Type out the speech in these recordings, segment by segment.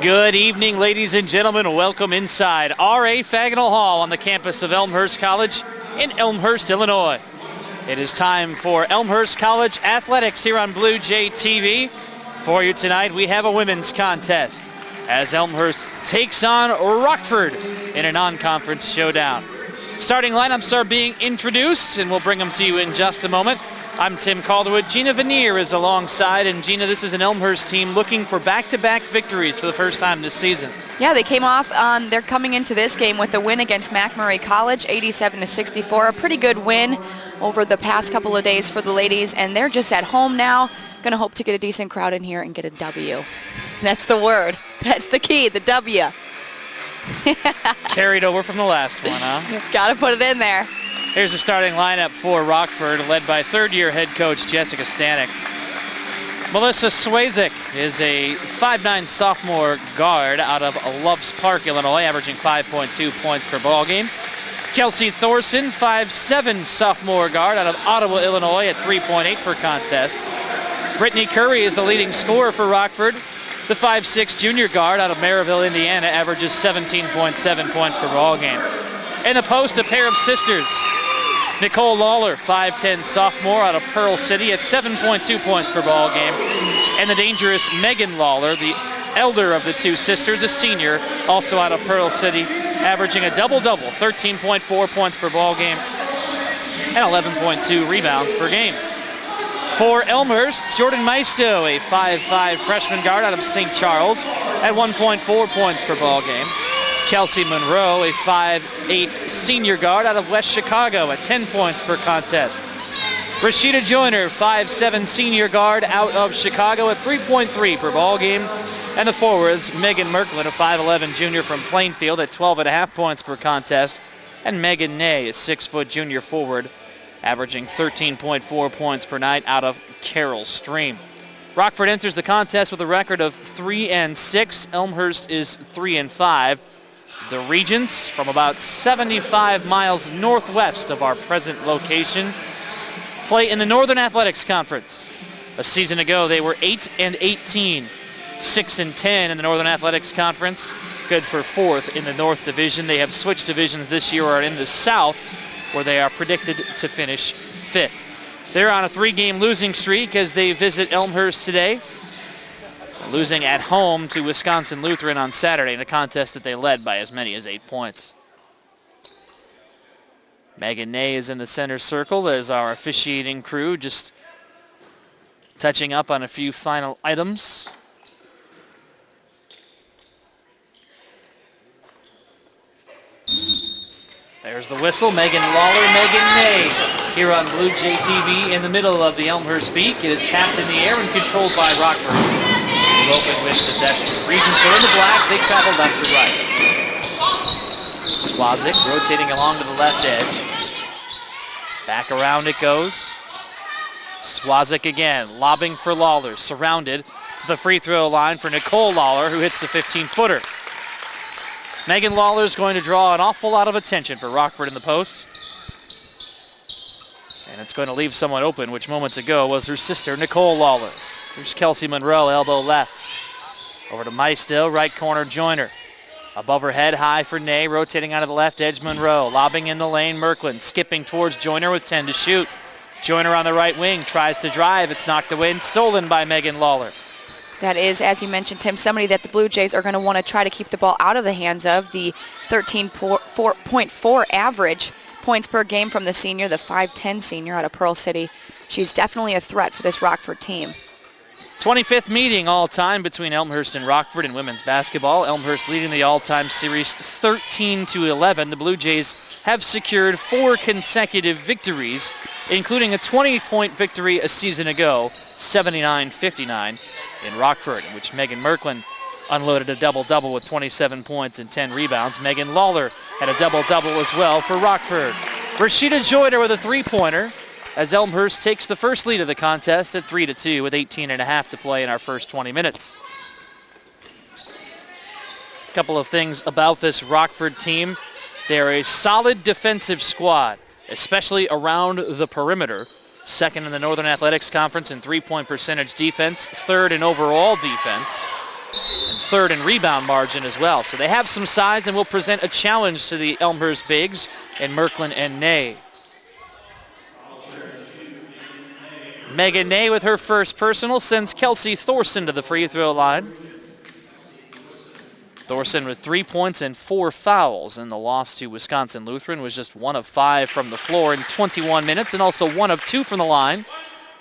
Good evening, ladies and gentlemen. Welcome inside R.A. Fagnall Hall on the campus of Elmhurst College in Elmhurst, Illinois. It is time for Elmhurst College Athletics here on Blue Jay TV. For you tonight, we have a women's contest as Elmhurst takes on Rockford in a non-conference showdown. Starting lineups are being introduced, and we'll bring them to you in just a moment. I'm Tim Calderwood. Gina Vanier is alongside, and Gina, this is an Elmhurst team looking for back-to-back victories for the first time this season. Yeah, they came off on, they're coming into this game with a win against McMurray College, 87-64, a pretty good win over the past couple of days for the ladies, and they're just at home now. Going to hope to get a decent crowd in here and get a W. That's the word. That's the key, the W. Carried over from the last one, huh? Got to put it in there. Here's the starting lineup for Rockford, led by third-year head coach Jessica Stanek. Melissa Swayzik is a 5'9" sophomore guard out of Loves Park, Illinois, averaging 5.2 points per ball game. Kelsey Thorson, 5'7" sophomore guard out of Ottawa, Illinois, at 3.8 per contest. Brittany Curry is the leading scorer for Rockford. The 5'6" junior guard out of Maryville, Indiana, averages 17.7 points per ball game. In the post, a pair of sisters. Nicole Lawler, 5'10" sophomore out of Pearl City at 7.2 points per ball game. And the dangerous Megan Lawler, the elder of the two sisters, a senior, also out of Pearl City, averaging a double-double, 13.4 points per ball game and 11.2 rebounds per game. For Elmhurst, Jordan Maisto, a 5'5" freshman guard out of St. Charles at 1.4 points per ball game. Kelsey Monroe, a 5'8" senior guard out of West Chicago at 10 points per contest. Rashida Joyner, 5'7" senior guard out of Chicago at 3.3 per ball game. And the forwards, Megan Merklin, a 5'11" junior from Plainfield at 12.5 points per contest. And Megan Ney, a 6-foot junior forward, averaging 13.4 points per night out of Carroll Stream. Rockford enters the contest with a record of 3-6. Elmhurst is 3-5. The Regents, from about 75 miles northwest of our present location, play in the Northern Athletics Conference. A season ago, they were 8-18, 6-10 in the Northern Athletics Conference, good for 4th in the North Division. They have switched divisions this year, are in the South, where they are predicted to finish 5th. They're on a 3-game losing streak as they visit Elmhurst today, losing at home to Wisconsin Lutheran on Saturday in a contest that they led by as many as 8 points. Megan Ney is in the center circle. There's our officiating crew just touching up on a few final items. There's the whistle. Megan Lawler, Megan Ney here on Blue Jay TV in the middle of the Elmhurst Beak. It is tapped in the air and controlled by Rockford. Open with possession. Regents are in the black. They travel left to right. Swazik rotating along to the left edge. Back around it goes. Swazik again, lobbing for Lawler. Surrounded to the free throw line for Nicole Lawler, who hits the 15-footer. Megan Lawler is going to draw an awful lot of attention for Rockford in the post. And it's going to leave someone open, which moments ago was her sister, Nicole Lawler. Here's Kelsey Monroe, elbow left. Over to Maisto, right corner, Joyner. Above her head, high for Ney, rotating out of the left edge, Monroe. Lobbing in the lane, Merklin, skipping towards Joyner with 10 to shoot. Joyner on the right wing, tries to drive. It's knocked away and stolen by Megan Lawler. That is, as you mentioned, Tim, somebody that the Blue Jays are going to want to try to keep the ball out of the hands of. The 13.4 average points per game from the senior, the 5'10" senior out of Pearl City. She's definitely a threat for this Rockford team. 25th meeting all-time between Elmhurst and Rockford in women's basketball. Elmhurst leading the all-time series 13-11. The Blue Jays have secured 4 consecutive victories, including a 20-point victory a season ago, 79-59. in Rockford, in which Megan Merklin unloaded a double-double with 27 points and 10 rebounds. Megan Lawler had a double-double as well for Rockford. Rashida Joyner with a three-pointer as Elmhurst takes the first lead of the contest at 3-2 with 18.5 to play in our first 20 minutes. A couple of things about this Rockford team. They're a solid defensive squad, especially around the perimeter. Second in the Northern Athletics Conference in three-point percentage defense, third in overall defense, and third in rebound margin as well. So they have some size and will present a challenge to the Elmhurst bigs in Merklin and Ney. Megan Ney with her first personal sends Kelsey Thorson to the free throw line. Thorson with 3 points and 4 fouls in the loss to Wisconsin Lutheran, was just 1 of 5 from the floor in 21 minutes and also 1 of 2 from the line,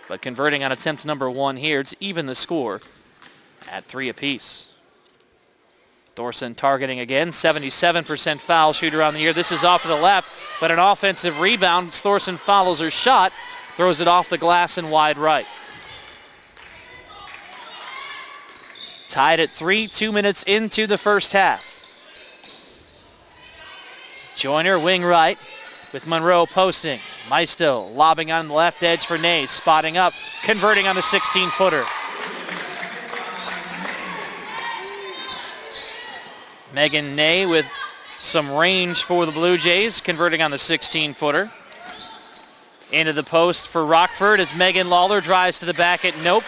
but converting on attempt number 1 here to even the score at 3 apiece. Thorson targeting again, 77% foul shooter on the year. This is off to the left, but an offensive rebound. Thorson follows her shot, throws it off the glass and wide right. Tied at 3, 2 minutes into the first half. Joyner wing right with Monroe posting. Maisto lobbing on the left edge for Ney, spotting up, converting on the 16-footer. Megan Ney with some range for the Blue Jays, converting on the 16-footer. Into the post for Rockford as Megan Lawler drives to the back at Nope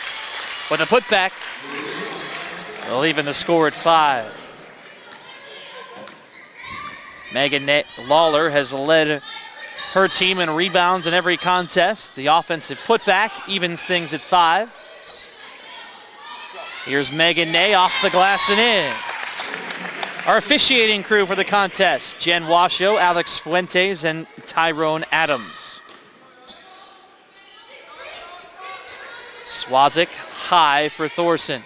with a putback. They'll even the score at 5. Megan Lawler has led her team in rebounds in every contest. The offensive putback evens things at 5. Here's Megan Ney off the glass and in. Our officiating crew for the contest: Jen Washoe, Alex Fuentes, and Tyrone Adams. Swazik high for Thorson.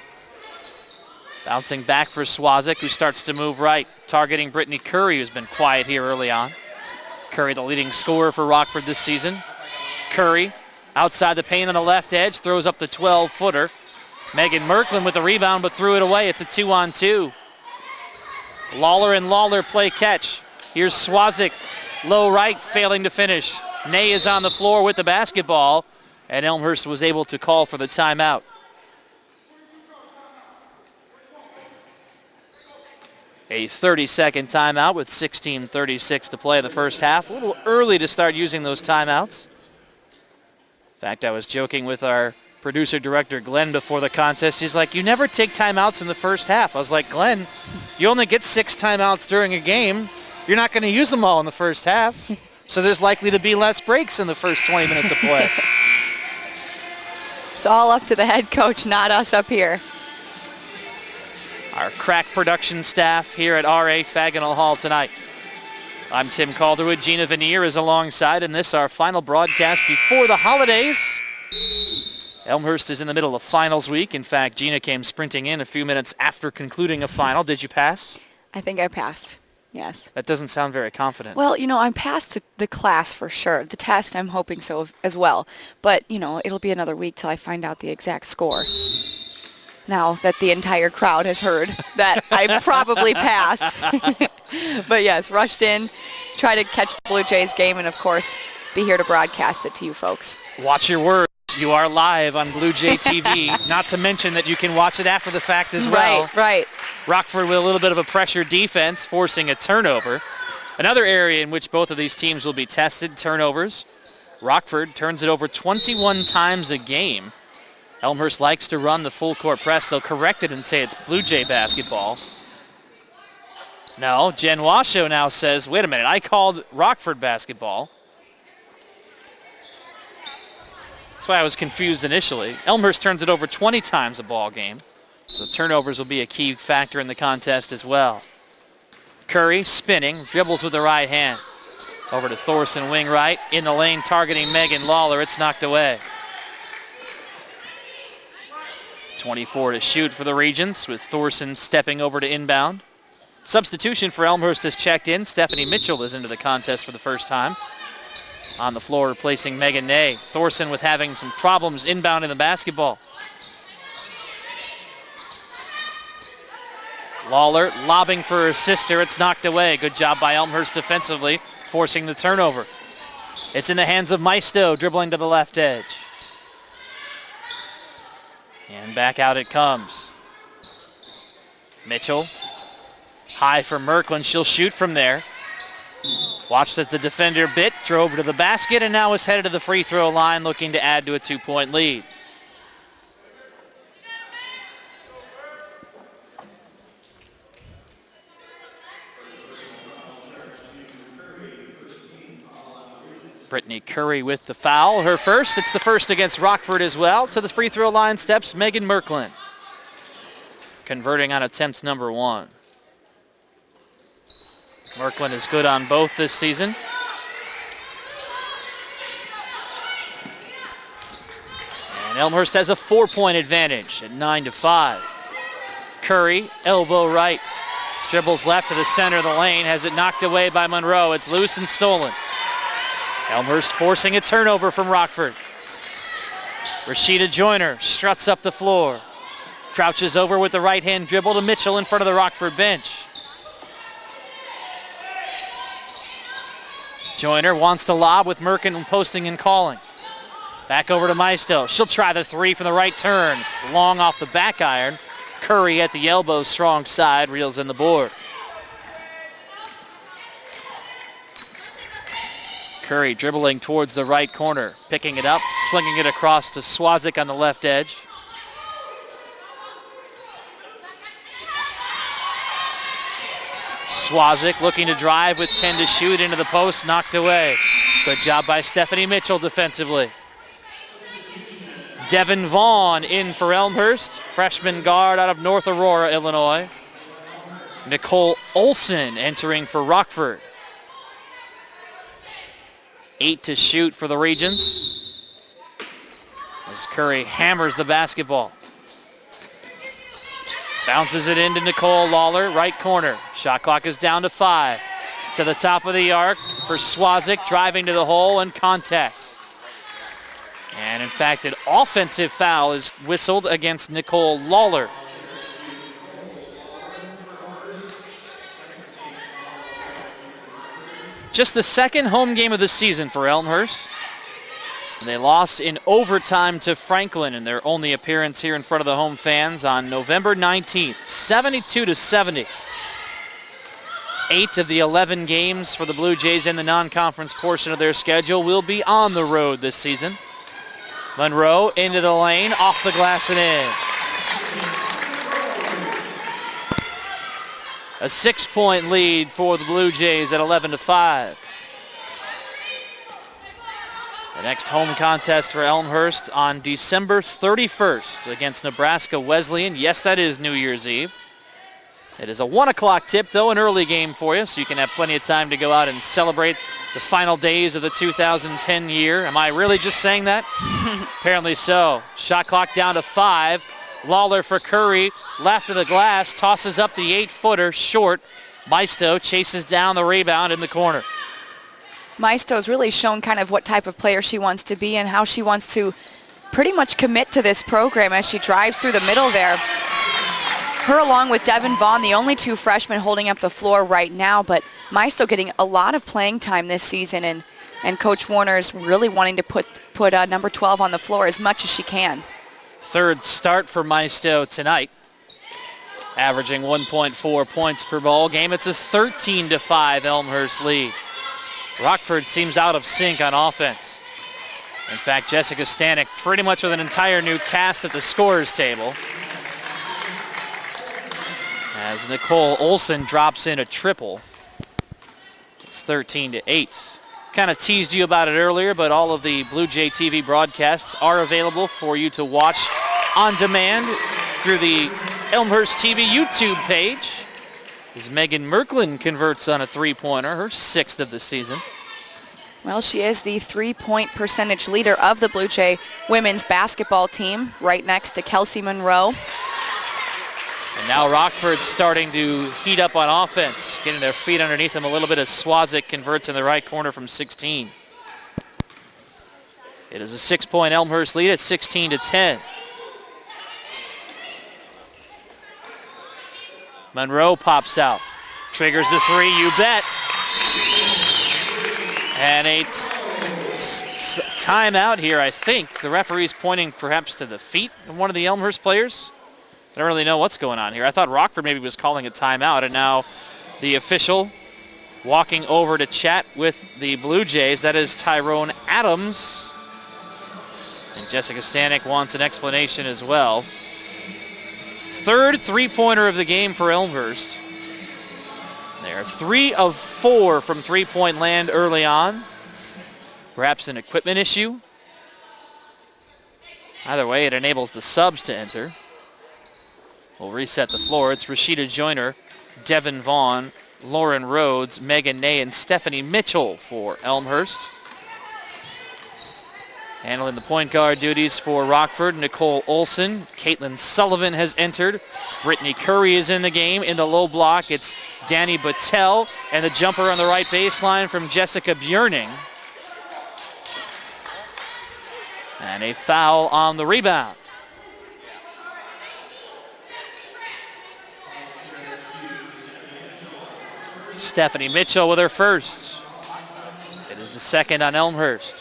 Bouncing back for Swazik, who starts to move right, targeting Brittany Curry, who's been quiet here early on. Curry, the leading scorer for Rockford this season. Curry, outside the paint on the left edge, throws up the 12-footer. Megan Merklin with the rebound, but threw it away. It's a 2-on-2. Lawler and Lawler play catch. Here's Swazik, low right, failing to finish. Ney is on the floor with the basketball, and Elmhurst was able to call for the timeout. A 30-second timeout with 16:36 to play in the first half. A little early to start using those timeouts. In fact, I was joking with our producer-director, Glenn, before the contest. He's like, you never take timeouts in the first half. I was like, Glenn, you only get 6 timeouts during a game. You're not going to use them all in the first half. So there's likely to be less breaks in the first 20 minutes of play. It's all up to the head coach, not us up here. Our crack production staff here at RA Faginal Hall tonight. I'm Tim Calderwood. Gina Veneer is alongside, and this our final broadcast before the holidays. Elmhurst is in the middle of finals week. In fact, Gina came sprinting in a few minutes after concluding a final. Did you pass? I think I passed, yes. That doesn't sound very confident. Well, you know, I'm past the class for sure. The test, I'm hoping so as well. But, you know, it'll be another week till I find out the exact score. Now that the entire crowd has heard that I probably passed. But yes, rushed in, try to catch the Blue Jays game, and of course, be here to broadcast it to you folks. Watch your words. You are live on Blue Jay TV. Not to mention that you can watch it after the fact as well. Right. Rockford with a little bit of a pressure defense, forcing a turnover. Another area in which both of these teams will be tested, turnovers. Rockford turns it over 21 times a game. Elmhurst likes to run the full court press. They'll correct it and say it's Blue Jay basketball. No, Jen Washoe now says, wait a minute, I called Rockford basketball. That's why I was confused initially. Elmhurst turns it over 20 times a ball game. So turnovers will be a key factor in the contest as well. Curry spinning, dribbles with the right hand. Over to Thorson, wing right, in the lane targeting Megan Lawler. It's knocked away. 24 to shoot for the Regents, with Thorson stepping over to inbound. Substitution for Elmhurst has checked in. Stephanie Mitchell is into the contest for the first time. On the floor replacing Megan Ney. Thorson with having some problems inbounding the basketball. Lawler lobbing for her sister. It's knocked away. Good job by Elmhurst defensively, forcing the turnover. It's in the hands of Maisto, dribbling to the left edge. And back out it comes. Mitchell, high for Merklin. She'll shoot from there. Watched as the defender drove to the basket, and now is headed to the free throw line, looking to add to a 2-point lead. Brittany Curry with the foul. Her first. It's the first against Rockford as well. To the free throw line steps Megan Merklin, converting on attempt number 1. Merklin is good on both this season. And Elmhurst has a 4-point advantage at 9-5. Curry, elbow right. Dribbles left to the center of the lane. Has it knocked away by Monroe. It's loose and stolen. Elmhurst forcing a turnover from Rockford. Rashida Joyner struts up the floor. Crouches over with the right-hand dribble to Mitchell in front of the Rockford bench. Joyner wants to lob with Merkin posting and calling. Back over to Maisto. She'll try the 3 from the right turn. Long off the back iron. Curry at the elbow, strong side, reels in the board. Curry dribbling towards the right corner, picking it up, slinging it across to Swazik on the left edge. Swazik looking to drive with 10 to shoot into the post, knocked away. Good job by Stephanie Mitchell defensively. Devin Vaughn in for Elmhurst, freshman guard out of North Aurora, Illinois. Nicole Olson entering for Rockford. 8 to shoot for the Regions as Curry hammers the basketball. Bounces it into Nicole Lawler, right corner. Shot clock is down to 5. To the top of the arc for Swazik, driving to the hole and contact. And in fact, an offensive foul is whistled against Nicole Lawler. Just the second home game of the season for Elmhurst. And they lost in overtime to Franklin in their only appearance here in front of the home fans on November 19th, 72-70. 8 of the 11 games for the Blue Jays in the non-conference portion of their schedule will be on the road this season. Monroe into the lane, off the glass and in. A 6-point lead for the Blue Jays at 11-5. The next home contest for Elmhurst on December 31st against Nebraska Wesleyan. Yes, that is New Year's Eve. It is a 1 o'clock tip, though, an early game for you, so you can have plenty of time to go out and celebrate the final days of the 2010 year. Am I really just saying that? Apparently so. Shot clock down to 5. Lawler for Curry, left of the glass, tosses up the 8-footer short. Maisto chases down the rebound in the corner. Maisto's really shown kind of what type of player she wants to be and how she wants to pretty much commit to this program as she drives through the middle there. Her along with Devin Vaughn, the only 2 freshmen holding up the floor right now, but Maisto getting a lot of playing time this season, and Coach Warner's really wanting to put number 12 on the floor as much as she can. Third start for Maisto tonight, averaging 1.4 points per ball game. It's a 13-5 Elmhurst lead. Rockford seems out of sync on offense. In fact, Jessica Stanek pretty much with an entire new cast at the scorers table, as Nicole Olson drops in a triple. It's 13-8. Kind of teased you about it earlier, but all of the Blue Jay TV broadcasts are available for you to watch on demand through the Elmhurst TV YouTube page. As Megan Merklin converts on a 3-pointer, her 6th of the season. Well, she is the 3-point percentage leader of the Blue Jay women's basketball team, right next to Kelsey Monroe. And now Rockford's starting to heat up on offense, getting their feet underneath them a little bit as Swazik converts in the right corner from 16. It is a 6-point Elmhurst lead at 16-10. Monroe pops out. Triggers the three, you bet. And a timeout here, I think. The referee's pointing perhaps to the feet of one of the Elmhurst players. I don't really know what's going on here. I thought Rockford maybe was calling a timeout, and now the official walking over to chat with the Blue Jays. That is Tyrone Adams. And Jessica Stanek wants an explanation as well. Third three-pointer of the game for Elmhurst. They are 3 of 4 from three-point land early on. Perhaps an equipment issue. Either way, it enables the subs to enter. We'll reset the floor. It's Rashida Joyner, Devin Vaughn, Lauren Rhodes, Megan Ney, and Stephanie Mitchell for Elmhurst. Handling the point guard duties for Rockford, Nicole Olson. Caitlin Sullivan has entered. Brittany Curry is in the game. In the low block, it's Danny Battelle, and the jumper on the right baseline from Jessica Björning. And a foul on the rebound. Stephanie Mitchell with her first. It is the second on Elmhurst.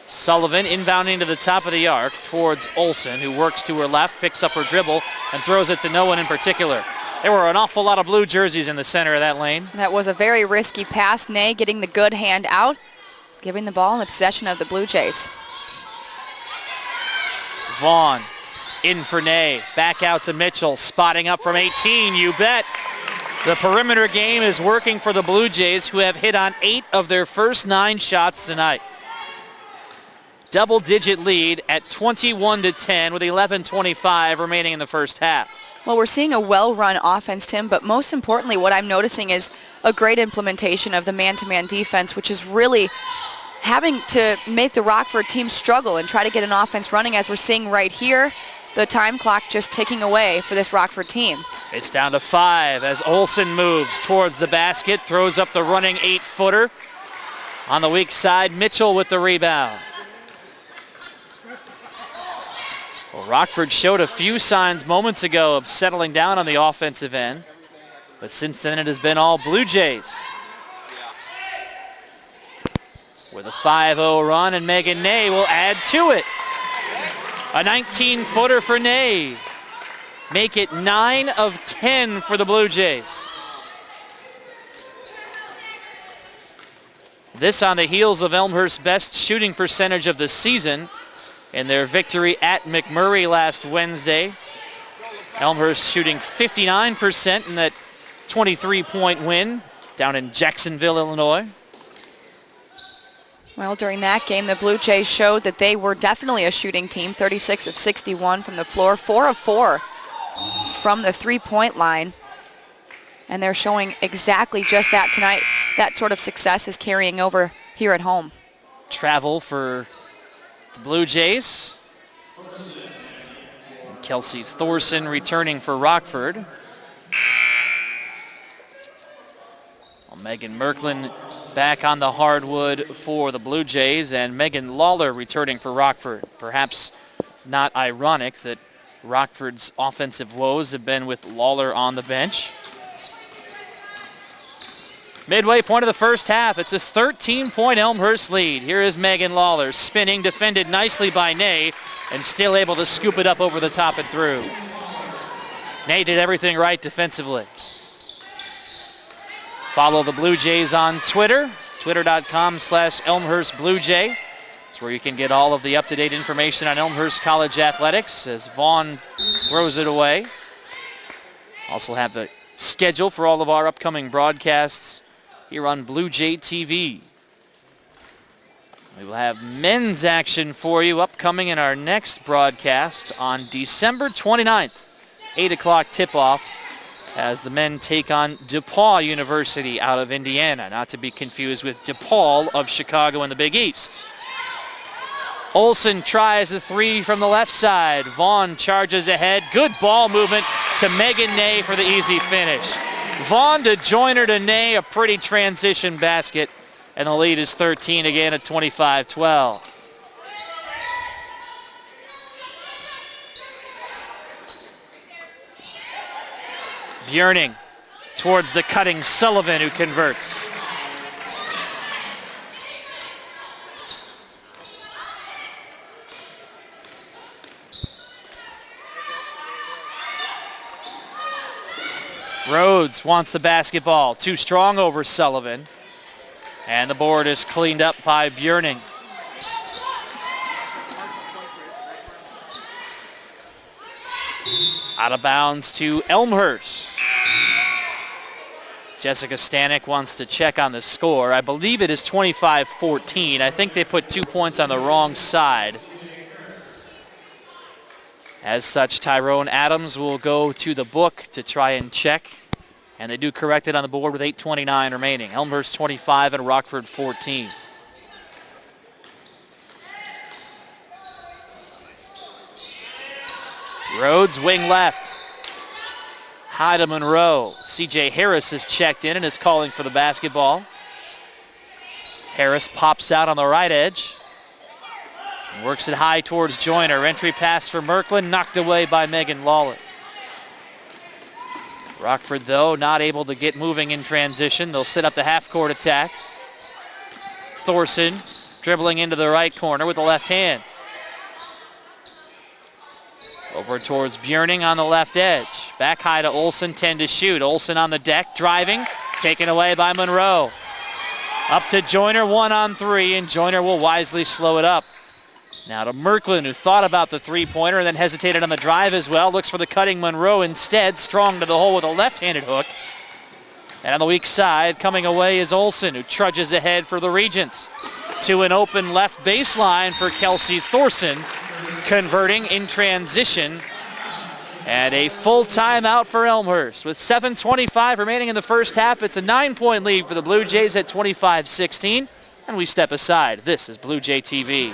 Sullivan inbounding to the top of the arc towards Olsen, who works to her left, picks up her dribble, and throws it to no one in particular. There were an awful lot of blue jerseys in the center of that lane. That was a very risky pass. Ney getting the good hand out, giving the ball in the possession of the Blue Jays. Vaughn in for Ney. Back out to Mitchell, spotting up from 18, you bet. The perimeter game is working for the Blue Jays, who have hit on 8 of their first 9 shots tonight. Double-digit lead at 21-10 with 11:25 remaining in the first half. Well, we're seeing a well-run offense, Tim, but most importantly, what I'm noticing is a great implementation of the man-to-man defense, which is really having to make the Rockford team struggle and try to get an offense running, as we're seeing right here. The time clock just ticking away for this Rockford team. It's down to 5 as Olsen moves towards the basket, throws up the running 8-footer. On the weak side, Mitchell with the rebound. Well, Rockford showed a few signs moments ago of settling down on the offensive end, but since then it has been all Blue Jays. With a 5-0 run, and Megan Ney will add to it. A 19-footer for Ney. Make it 9 of 10 for the Blue Jays. This on the heels of Elmhurst's best shooting percentage of the season in their victory at McMurray last Wednesday. Elmhurst shooting 59% in that 23-point win down in Jacksonville, Illinois. Well, during that game, the Blue Jays showed that they were definitely a shooting team. 36 of 61 from the floor, 4 of 4 from the three-point line. And they're showing exactly just that tonight. That sort of success is carrying over here at home. Travel for the Blue Jays. And Kelsey Thorson returning for Rockford. Well, Megan Merklin back on the hardwood for the Blue Jays, and Megan Lawler returning for Rockford. Perhaps not ironic that Rockford's offensive woes have been with Lawler on the bench. Midway point of the first half, it's a 13-point Elmhurst lead. Here is Megan Lawler spinning, defended nicely by Ney, and still able to scoop it up over the top and through. Ney did everything right defensively. Follow the Blue Jays on Twitter, twitter.com/ElmhurstBlueJay. It's where you can get all of the up-to-date information on Elmhurst College athletics as Vaughn throws it away. Also have the schedule for all of our upcoming broadcasts here on Blue Jay TV. We will have men's action for you upcoming in our next broadcast on December 29th, 8 o'clock tip-off, as the men take on DePaul University out of Indiana, not to be confused with DePaul of Chicago in the Big East. Olsen tries the three from the left side. Vaughn charges ahead. Good ball movement to Megan Ney for the easy finish. Vaughn to Joyner to Ney, a pretty transition basket, and the lead is 13 again at 25-12. Björning towards the cutting Sullivan, who converts. Rhodes wants the basketball. Too strong over Sullivan. And the board is cleaned up by Björning. Out of bounds to Elmhurst. Jessica Stanek wants to check on the score. I believe it is 25-14. I think they put 2 points on the wrong side. As such, Tyrone Adams will go to the book to try and check. And they do correct it on the board with 8:29 remaining. Elmhurst 25 and Rockford 14. Rhodes, wing left. High to Monroe. C.J. Harris is checked in and is calling for the basketball. Harris pops out on the right edge. Works it high towards Joyner. Entry pass for Merklin, knocked away by Megan Lawlett. Rockford, though, not able to get moving in transition. They'll set up the half-court attack. Thorson dribbling into the right corner with the left hand. Over towards Björning on the left edge. Back high to Olsen, 10 to shoot. Olsen on the deck, driving, taken away by Monroe. Up to Joyner, 1-on-3, and Joyner will wisely slow it up. Now to Merklin, who thought about the three-pointer and then hesitated on the drive as well. Looks for the cutting Monroe instead. Strong to the hole with a left-handed hook. And on the weak side, coming away is Olsen, who trudges ahead for the Regents. To an open left baseline for Kelsey Thorson, converting in transition. And a full timeout for Elmhurst. With 7:25 remaining in the first half, it's a 9-point lead for the Blue Jays at 25-16. And we step aside. This is Blue Jay TV.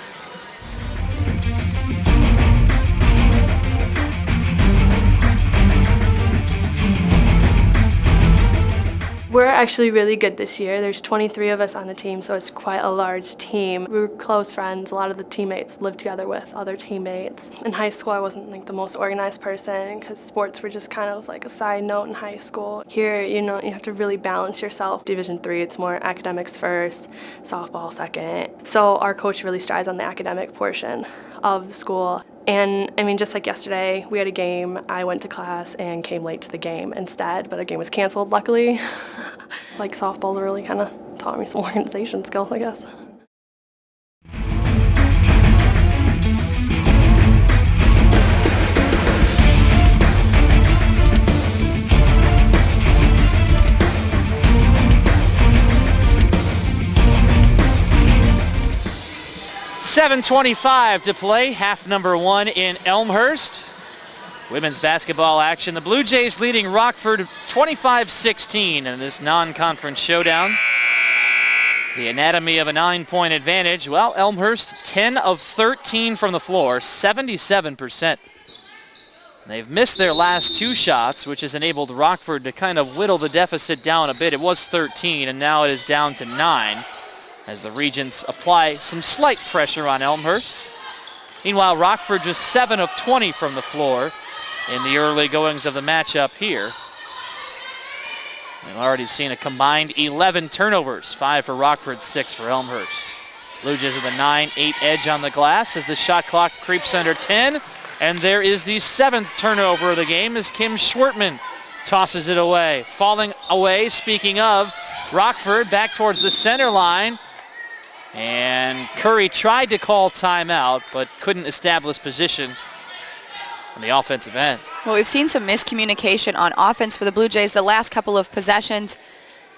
We're actually really good this year. There's 23 of us on the team, so it's quite a large team. We were close friends. A lot of the teammates lived together with other teammates. In high school, I wasn't like the most organized person because sports were just kind of like a side note in high school. Here, you have to really balance yourself. Division III, it's more academics first, softball second. So our coach really strives on the academic portion of school. And I mean, just like yesterday, we had a game. I went to class and came late to the game instead, but the game was canceled, luckily. Like softball's really kind of taught me some organization skills, I guess. .7:25 to play, half number one in Elmhurst. Women's basketball action. The Blue Jays leading Rockford 25-16 in this non-conference showdown. The anatomy of a 9-point advantage. Well, Elmhurst 10 of 13 from the floor, 77%. They've missed their last two shots, which has enabled Rockford to kind of whittle the deficit down a bit. It was 13, and now it is down to 9. As the Regents apply some slight pressure on Elmhurst. Meanwhile, Rockford just 7 of 20 from the floor in the early goings of the matchup here. We've already seen a combined 11 turnovers, 5 for Rockford, 6 for Elmhurst. Blue Jays with a 9-8 edge on the glass as the shot clock creeps under 10. And there is the 7th turnover of the game as Kim Schwertman tosses it away. Falling away, speaking of, Rockford back towards the center line. And Curry tried to call timeout, but couldn't establish position on the offensive end. Well, we've seen some miscommunication on offense for the Blue Jays the last couple of possessions,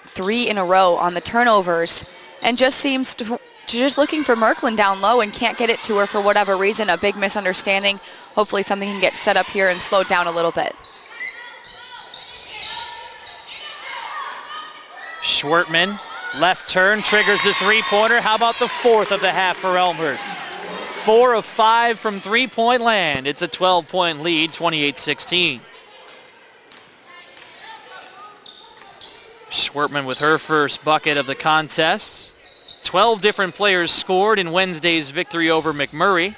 3 in a row on the turnovers, and just seems to just looking for Merklin down low and can't get it to her for whatever reason, a big misunderstanding. Hopefully something can get set up here and slowed down a little bit. Schwertman. Left turn, triggers the three-pointer. How about the 4th of the half for Elmhurst? 4 of 5 from three-point land. It's a 12-point lead, 28-16. Schwertman with her first bucket of the contest. 12 different players scored in Wednesday's victory over McMurray.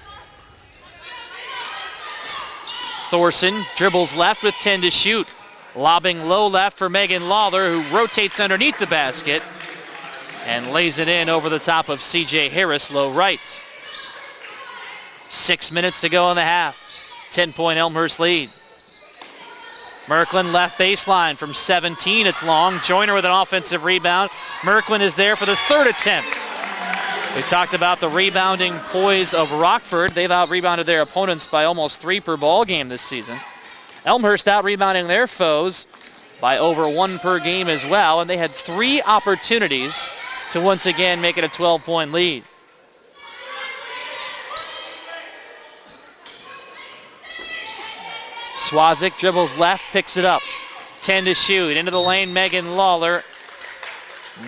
Thorson dribbles left with 10 to shoot. Lobbing low left for Megan Lawler, who rotates underneath the basket and lays it in over the top of C.J. Harris, low right. 6 minutes to go in the half. 10-point Elmhurst lead. Merklin left baseline from 17. It's long. Joyner with an offensive rebound. Merklin is there for the third attempt. We talked about the rebounding poise of Rockford. They've out-rebounded their opponents by almost 3 per ball game this season. Elmhurst out-rebounding their foes by over 1 per game as well, and they had 3 opportunities to once again make it a 12-point lead. Swazik dribbles left, picks it up. 10 to shoot. Into the lane, Megan Lawler.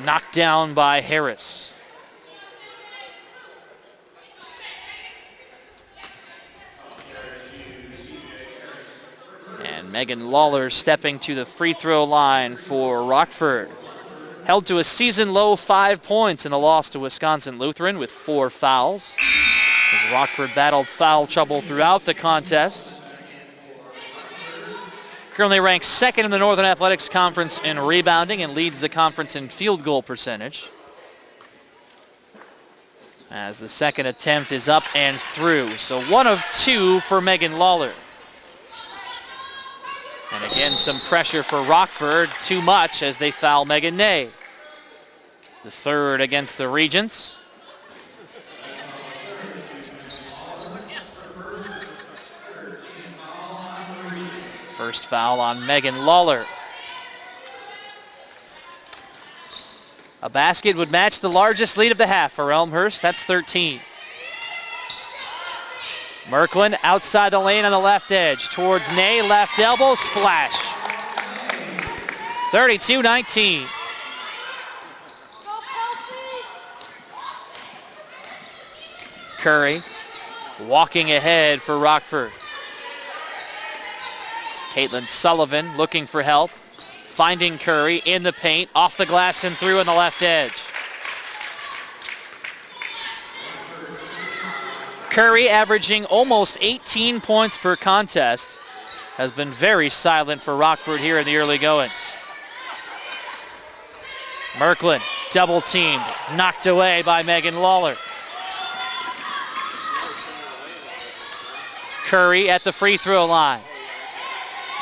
Knocked down by Harris. And Megan Lawler stepping to the free throw line for Rockford. Held to a season-low 5 points in the loss to Wisconsin Lutheran with 4 fouls. As Rockford battled foul trouble throughout the contest. Currently ranked second in the Northern Athletics Conference in rebounding and leads the conference in field goal percentage. As the second attempt is up and through. So 1 of 2 for Megan Lawler. And again, some pressure for Rockford, too much as they foul Megan Ney. The third against the Regents. First foul on Megan Lawler. A basket would match the largest lead of the half for Elmhurst. That's 13. Merklin outside the lane on the left edge. Towards Ney, left elbow, splash. 32-19. Curry walking ahead for Rockford. Caitlin Sullivan looking for help. Finding Curry in the paint, off the glass and through on the left edge. Curry, averaging almost 18 points per contest, has been very silent for Rockford here in the early goings. Merklin, double teamed, knocked away by Megan Lawler. Curry at the free throw line,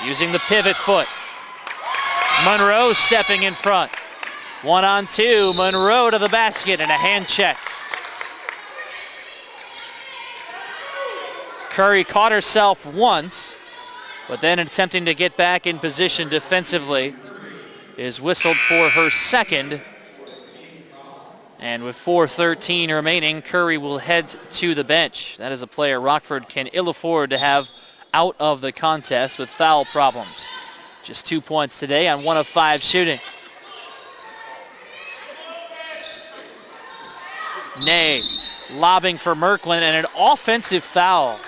using the pivot foot. Monroe stepping in front. 1-on-2, Monroe to the basket and a hand check. Curry caught herself once, but then attempting to get back in position defensively is whistled for her second. And with 4:13 remaining, Curry will head to the bench. That is a player Rockford can ill afford to have out of the contest with foul problems. Just 2 points today on 1 of 5 shooting. Ney lobbing for Merklin and an offensive foul.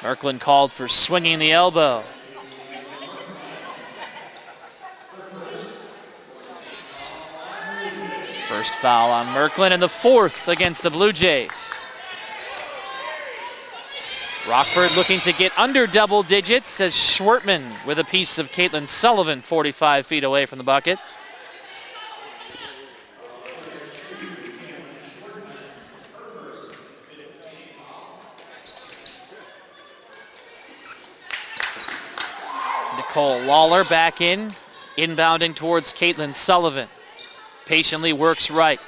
Merklin called for swinging the elbow. First foul on Merklin and the 4th against the Blue Jays. Rockford looking to get under double digits as Schwertman with a piece of Caitlin Sullivan 45 feet away from the bucket. Nicole Lawler back in, inbounding towards Caitlin Sullivan. Patiently works right.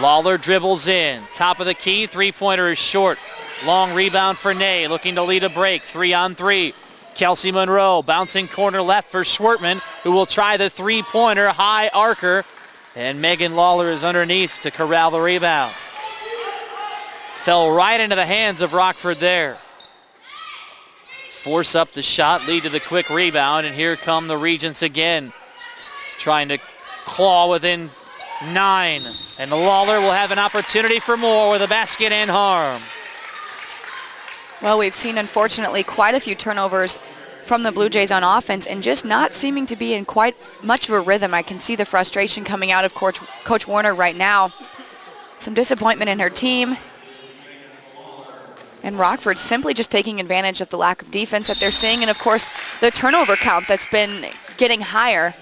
Lawler dribbles in, top of the key, 3-pointer is short. Long rebound for Ney, looking to lead a break, 3-on-3. Kelsey Monroe bouncing corner left for Schwertman, who will try the 3-pointer, high arcer, and Megan Lawler is underneath to corral the rebound. Fell right into the hands of Rockford there. Force up the shot, lead to the quick rebound, and here come the Regents again, trying to claw within 9. And Lawler will have an opportunity for more with a basket and harm. Well, we've seen, unfortunately, quite a few turnovers from the Blue Jays on offense and just not seeming to be in quite much of a rhythm. I can see the frustration coming out of Coach Warner right now. Some disappointment in her team. And Rockford simply just taking advantage of the lack of defense that they're seeing, and of course the turnover count that's been getting higher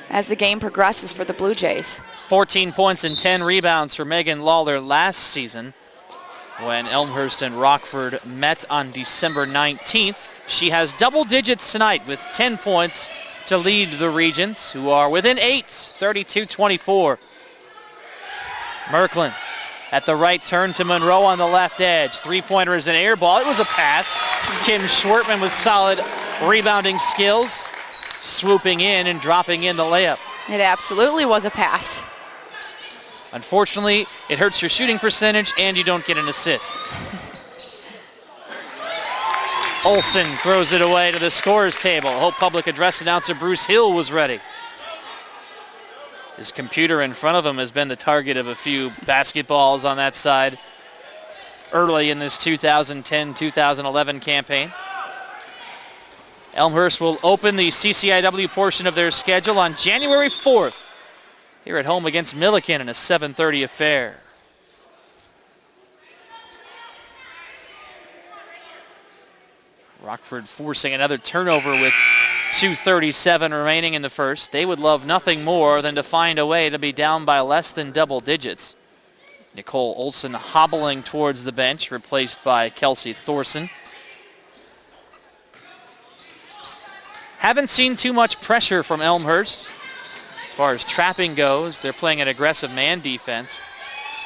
as the game progresses for the Blue Jays. 14 points and 10 rebounds for Megan Lawler last season when Elmhurst and Rockford met on December 19th. She has double digits tonight with 10 points to lead the Regents, who are within 8, 32-24. Merklin at the right turn to Monroe on the left edge. Three-pointer is an air ball. It was a pass. Kim Schwartman with solid rebounding skills, swooping in and dropping in the layup. It absolutely was a pass. Unfortunately, it hurts your shooting percentage and you don't get an assist. Olsen throws it away to the scorer's table. Hope Public Address announcer Bruce Hill was ready. His computer in front of him has been the target of a few basketballs on that side early in this 2010-2011 campaign. Elmhurst will open the CCIW portion of their schedule on January 4th here at home against Milliken in a 7:30 affair. Rockford forcing another turnover with 2:37 remaining in the first. They would love nothing more than to find a way to be down by less than double digits. Nicole Olsen hobbling towards the bench, replaced by Kelsey Thorson. Haven't seen too much pressure from Elmhurst. As far as trapping goes, they're playing an aggressive man defense.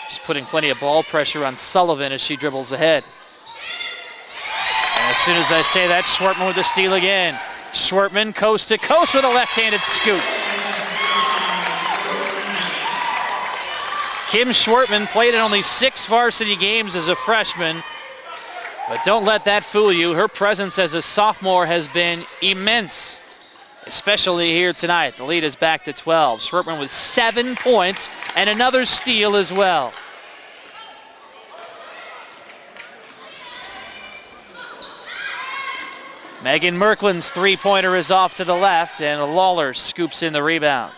Just putting plenty of ball pressure on Sullivan as she dribbles ahead. And as soon as I say that, Schwartman with the steal again. Schwartman coast to coast with a left-handed scoop. Kim Schwartman played in only 6 varsity games as a freshman, but don't let that fool you. Her presence as a sophomore has been immense, especially here tonight. The lead is back to 12. Schwartman with 7 points and another steal as well. Megan Merklin's three-pointer is off to the left, and Lawler scoops in the rebound.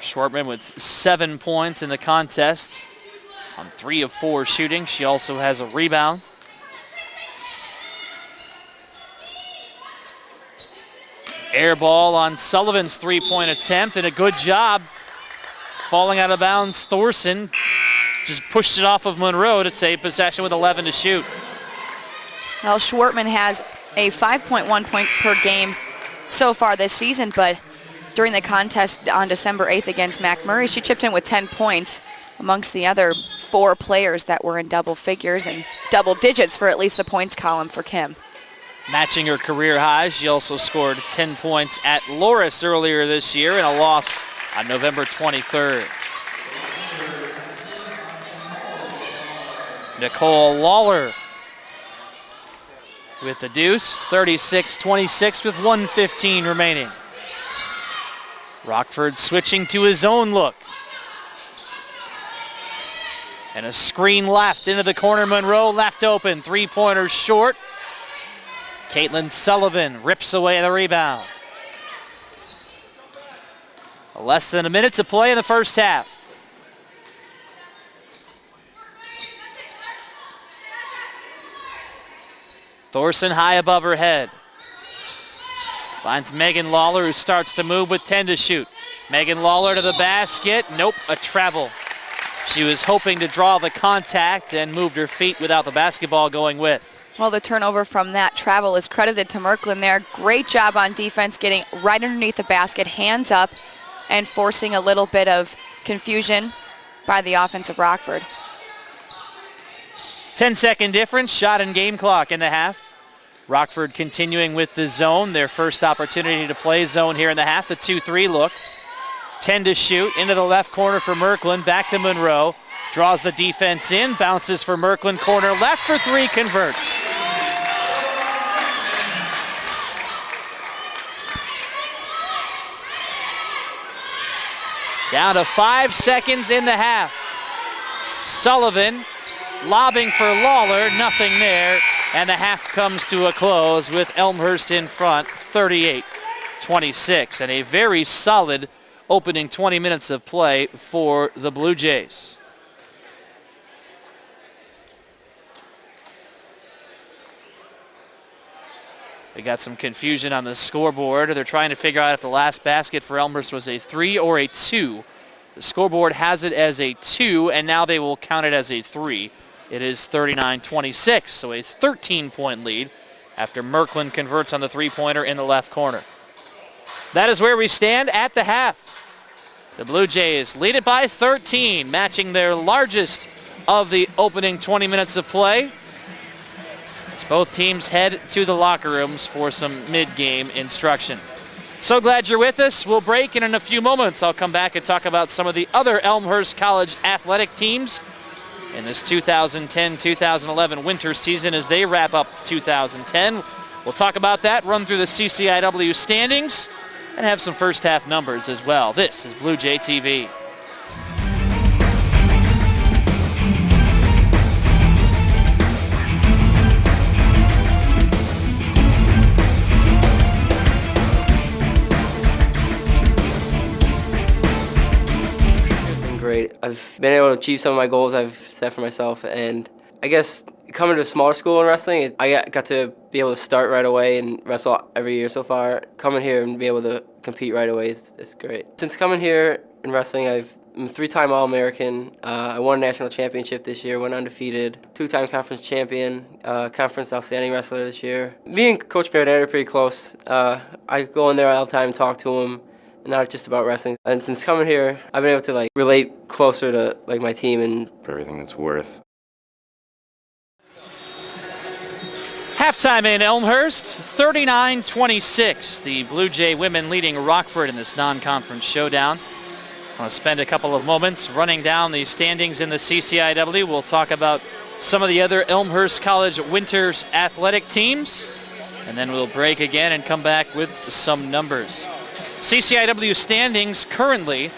Schwartman with 7 points in the contest on 3 of 4 shooting. She also has a rebound. Air ball on Sullivan's three-point attempt, and a good job falling out of bounds. Thorson just pushed it off of Monroe to save possession with 11 to shoot. Well, Schwartman has a 5.1 point per game so far this season, but during the contest on December 8th against McMurray, she chipped in with 10 points amongst the other 4 players that were in double figures and double digits for at least the points column for Kim. Matching her career high, she also scored 10 points at Loris earlier this year in a loss on November 23rd. Nicole Lawler with the deuce, 36-26 with 1:15 remaining. Rockford switching to his own look. And a screen left into the corner. Monroe left open, three-pointer short. Caitlin Sullivan rips away the rebound. Less than a minute to play in the first half. Thorson high above her head. Finds Megan Lawler, who starts to move with 10 to shoot. Megan Lawler to the basket. Nope, a travel. She was hoping to draw the contact and moved her feet without the basketball going with. Well, the turnover from that travel is credited to Merklin there. Great job on defense, getting right underneath the basket, hands up, and forcing a little bit of confusion by the offense of Rockford. 10-second difference, shot and game clock in the half. Rockford continuing with the zone, their first opportunity to play zone here in the half, the 2-3 look. 10 to shoot, into the left corner for Merklin, back to Monroe. Draws the defense in, bounces for Merklin, corner left for 3, converts. Down to 5 seconds in the half. Sullivan lobbing for Lawler, nothing there, and the half comes to a close with Elmhurst in front, 38-26, and a very solid opening 20 minutes of play for the Blue Jays. We got some confusion on the scoreboard. They're trying to figure out if the last basket for Elmhurst was a 3 or a 2. The scoreboard has it as a 2, and now they will count it as a 3. It is 39-26, so a 13-point lead after Merklin converts on the three-pointer in the left corner. That is where we stand at the half. The Blue Jays lead it by 13, matching their largest of the opening 20 minutes of play. As both teams head to the locker rooms for some mid-game instruction. So glad you're with us. We'll break, and in a few moments I'll come back and talk about some of the other Elmhurst College athletic teams in this 2010-2011 winter season as they wrap up 2010. We'll talk about that, run through the CCIW standings, and have some first half numbers as well. This is Blue Jay TV. Great. I've been able to achieve some of my goals I've set for myself, and I guess coming to a smaller school in wrestling, I got to be able to start right away and wrestle every year so far. Coming here and be able to compete right away is great. Since coming here in wrestling, I'm a 3-time All-American. I won a national championship this year, went undefeated, 2-time conference champion, conference outstanding wrestler this year. Me and Coach Marinette are pretty close. I go in there all the time and talk to him. Not just about wrestling. And since coming here, I've been able to relate closer to my team and for everything it's worth. Halftime in Elmhurst, 39-26. The Blue Jay women leading Rockford in this non-conference showdown. I want to spend a couple of moments running down the standings in the CCIW. We'll talk about some of the other Elmhurst College Winters athletic teams, and then we'll break again and come back with some numbers. CCIW standings currently: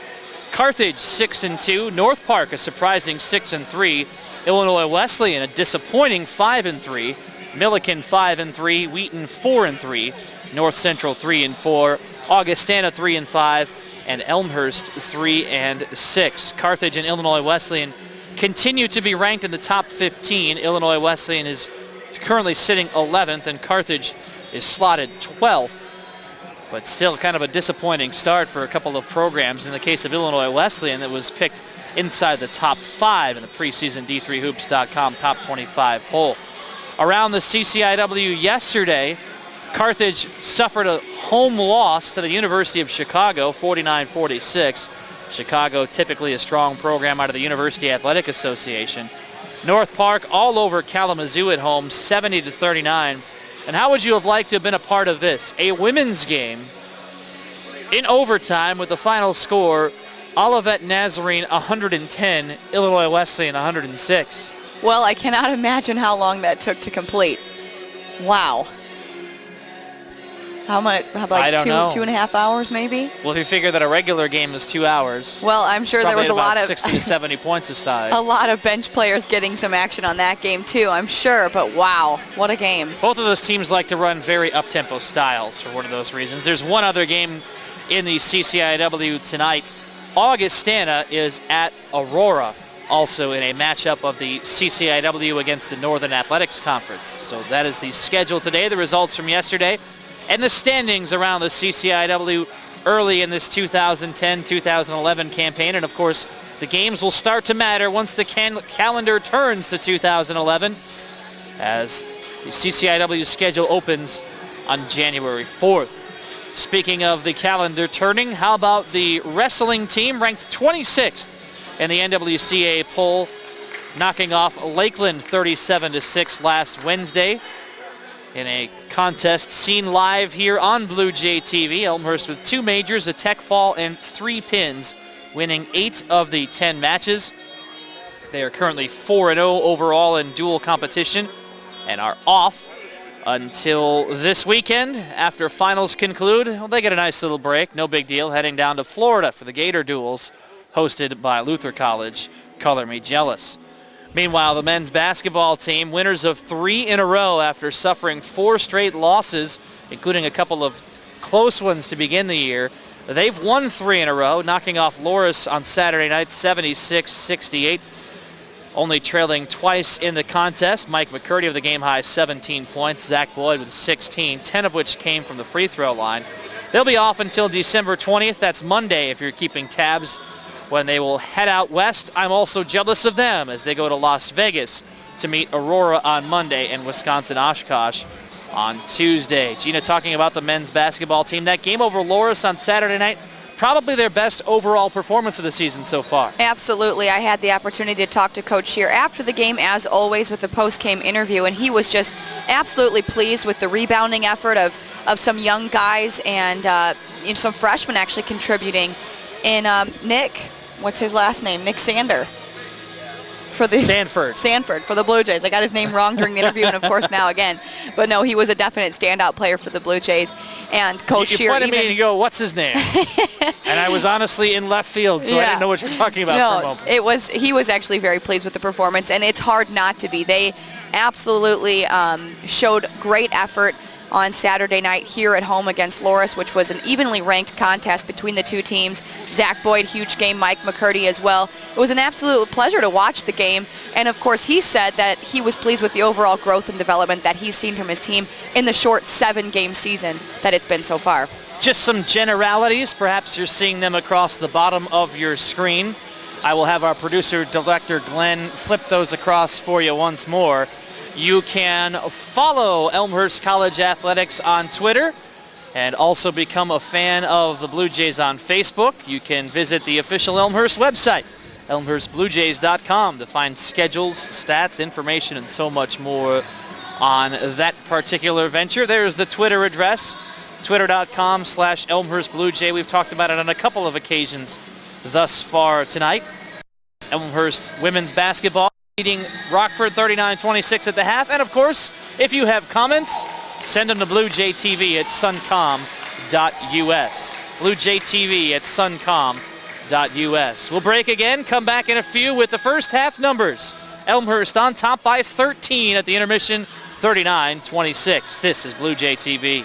Carthage 6-2, North Park a surprising 6-3, Illinois Wesleyan a disappointing 5-3, Milliken 5-3, Wheaton 4-3, North Central 3-4, Augustana 3-5, and Elmhurst 3-6. Carthage and Illinois Wesleyan continue to be ranked in the top 15. Illinois Wesleyan is currently sitting 11th, and Carthage is slotted 12th. But still kind of a disappointing start for a couple of programs. In the case of Illinois Wesleyan, that was picked inside the top 5 in the preseason D3Hoops.com top 25 poll. Around the CCIW yesterday, Carthage suffered a home loss to the University of Chicago, 49-46. Chicago, typically a strong program out of the University Athletic Association. North Park all over Kalamazoo at home, 70-39. And how would you have liked to have been a part of this? A women's game in overtime with the final score, Olivet Nazarene 110, Illinois Wesleyan 106. Well, I cannot imagine how long that took to complete. Wow. How much? I don't know. 2.5 hours maybe? Well, if you figure that a regular game is 2 hours. Well, I'm sure there was a lot of 60 to 70 points aside. a lot of bench players getting some action on that game too, I'm sure, but wow, what a game. Both of those teams like to run very up-tempo styles for one of those reasons. There's one other game in the CCIW tonight. Augustana is at Aurora, also in a matchup of the CCIW against the Northern Athletics Conference. So that is the schedule today, the results from yesterday, and the standings around the CCIW early in this 2010-2011 campaign. And of course, the games will start to matter once the calendar turns to 2011, as the CCIW schedule opens on January 4th. Speaking of the calendar turning, how about the wrestling team ranked 26th in the NWCA poll, knocking off Lakeland 37-6 last Wednesday in a contest seen live here on Blue Jay TV. Elmhurst with 2 majors, a tech fall, and 3 pins, winning 8 of the 10 matches. They are currently 4-0 overall in dual competition and are off until this weekend. After finals conclude, well, they get a nice little break, no big deal, heading down to Florida for the Gator Duels, hosted by Luther College. Color me jealous. Meanwhile, the men's basketball team, winners of 3 in a row after suffering 4 straight losses, including a couple of close ones to begin the year. They've won 3 in a row, knocking off Loris on Saturday night, 76-68. only trailing twice in the contest. Mike McCurdy with the game-high 17 points. Zach Boyd with 16, 10 of which came from the free throw line. They'll be off until December 20th. That's Monday if you're keeping tabs, when they will head out west. I'm also jealous of them as they go to Las Vegas to meet Aurora on Monday and Wisconsin-Oshkosh on Tuesday. Gina talking about the men's basketball team. That game over Loras on Saturday night, probably their best overall performance of the season so far. Absolutely. I had the opportunity to talk to Coach Shear after the game, as always, with the post-game interview, and he was just absolutely pleased with the rebounding effort of some young guys and some freshmen actually contributing. And Nick, what's his last name? Nick Sander. Sanford for the Blue Jays. I got his name wrong during the interview, and of course now again. But no, he was a definite standout player for the Blue Jays. And Coach Shear, you pointed at me and you go, "What's his name?" And I was honestly in left field, so I didn't know what you're talking about for a moment. He was actually very pleased with the performance, and it's hard not to be. They absolutely showed great effort on Saturday night here at home against Loras, which was an evenly ranked contest between the two teams. Zach Boyd, huge game, Mike McCurdy as well. It was an absolute pleasure to watch the game, and of course he said that he was pleased with the overall growth and development that he's seen from his team in the short 7-game season that it's been so far. Just some generalities, perhaps you're seeing them across the bottom of your screen. I will have our producer, Director Glenn, flip those across for you once more. You can follow Elmhurst College Athletics on Twitter and also become a fan of the Blue Jays on Facebook. You can visit the official Elmhurst website, elmhurstbluejays.com, to find schedules, stats, information, and so much more on that particular venture. There's the Twitter address, twitter.com/ElmhurstBlueJay. We've talked about it on a couple of occasions thus far tonight. Elmhurst women's basketball leading Rockford 39-26 at the half. And of course, if you have comments, send them to BlueJayTV at suncom.us. BlueJayTV at suncom.us. We'll break again, come back in a few with the first half numbers. Elmhurst on top by 13 at the intermission, 39-26. This is BlueJayTV.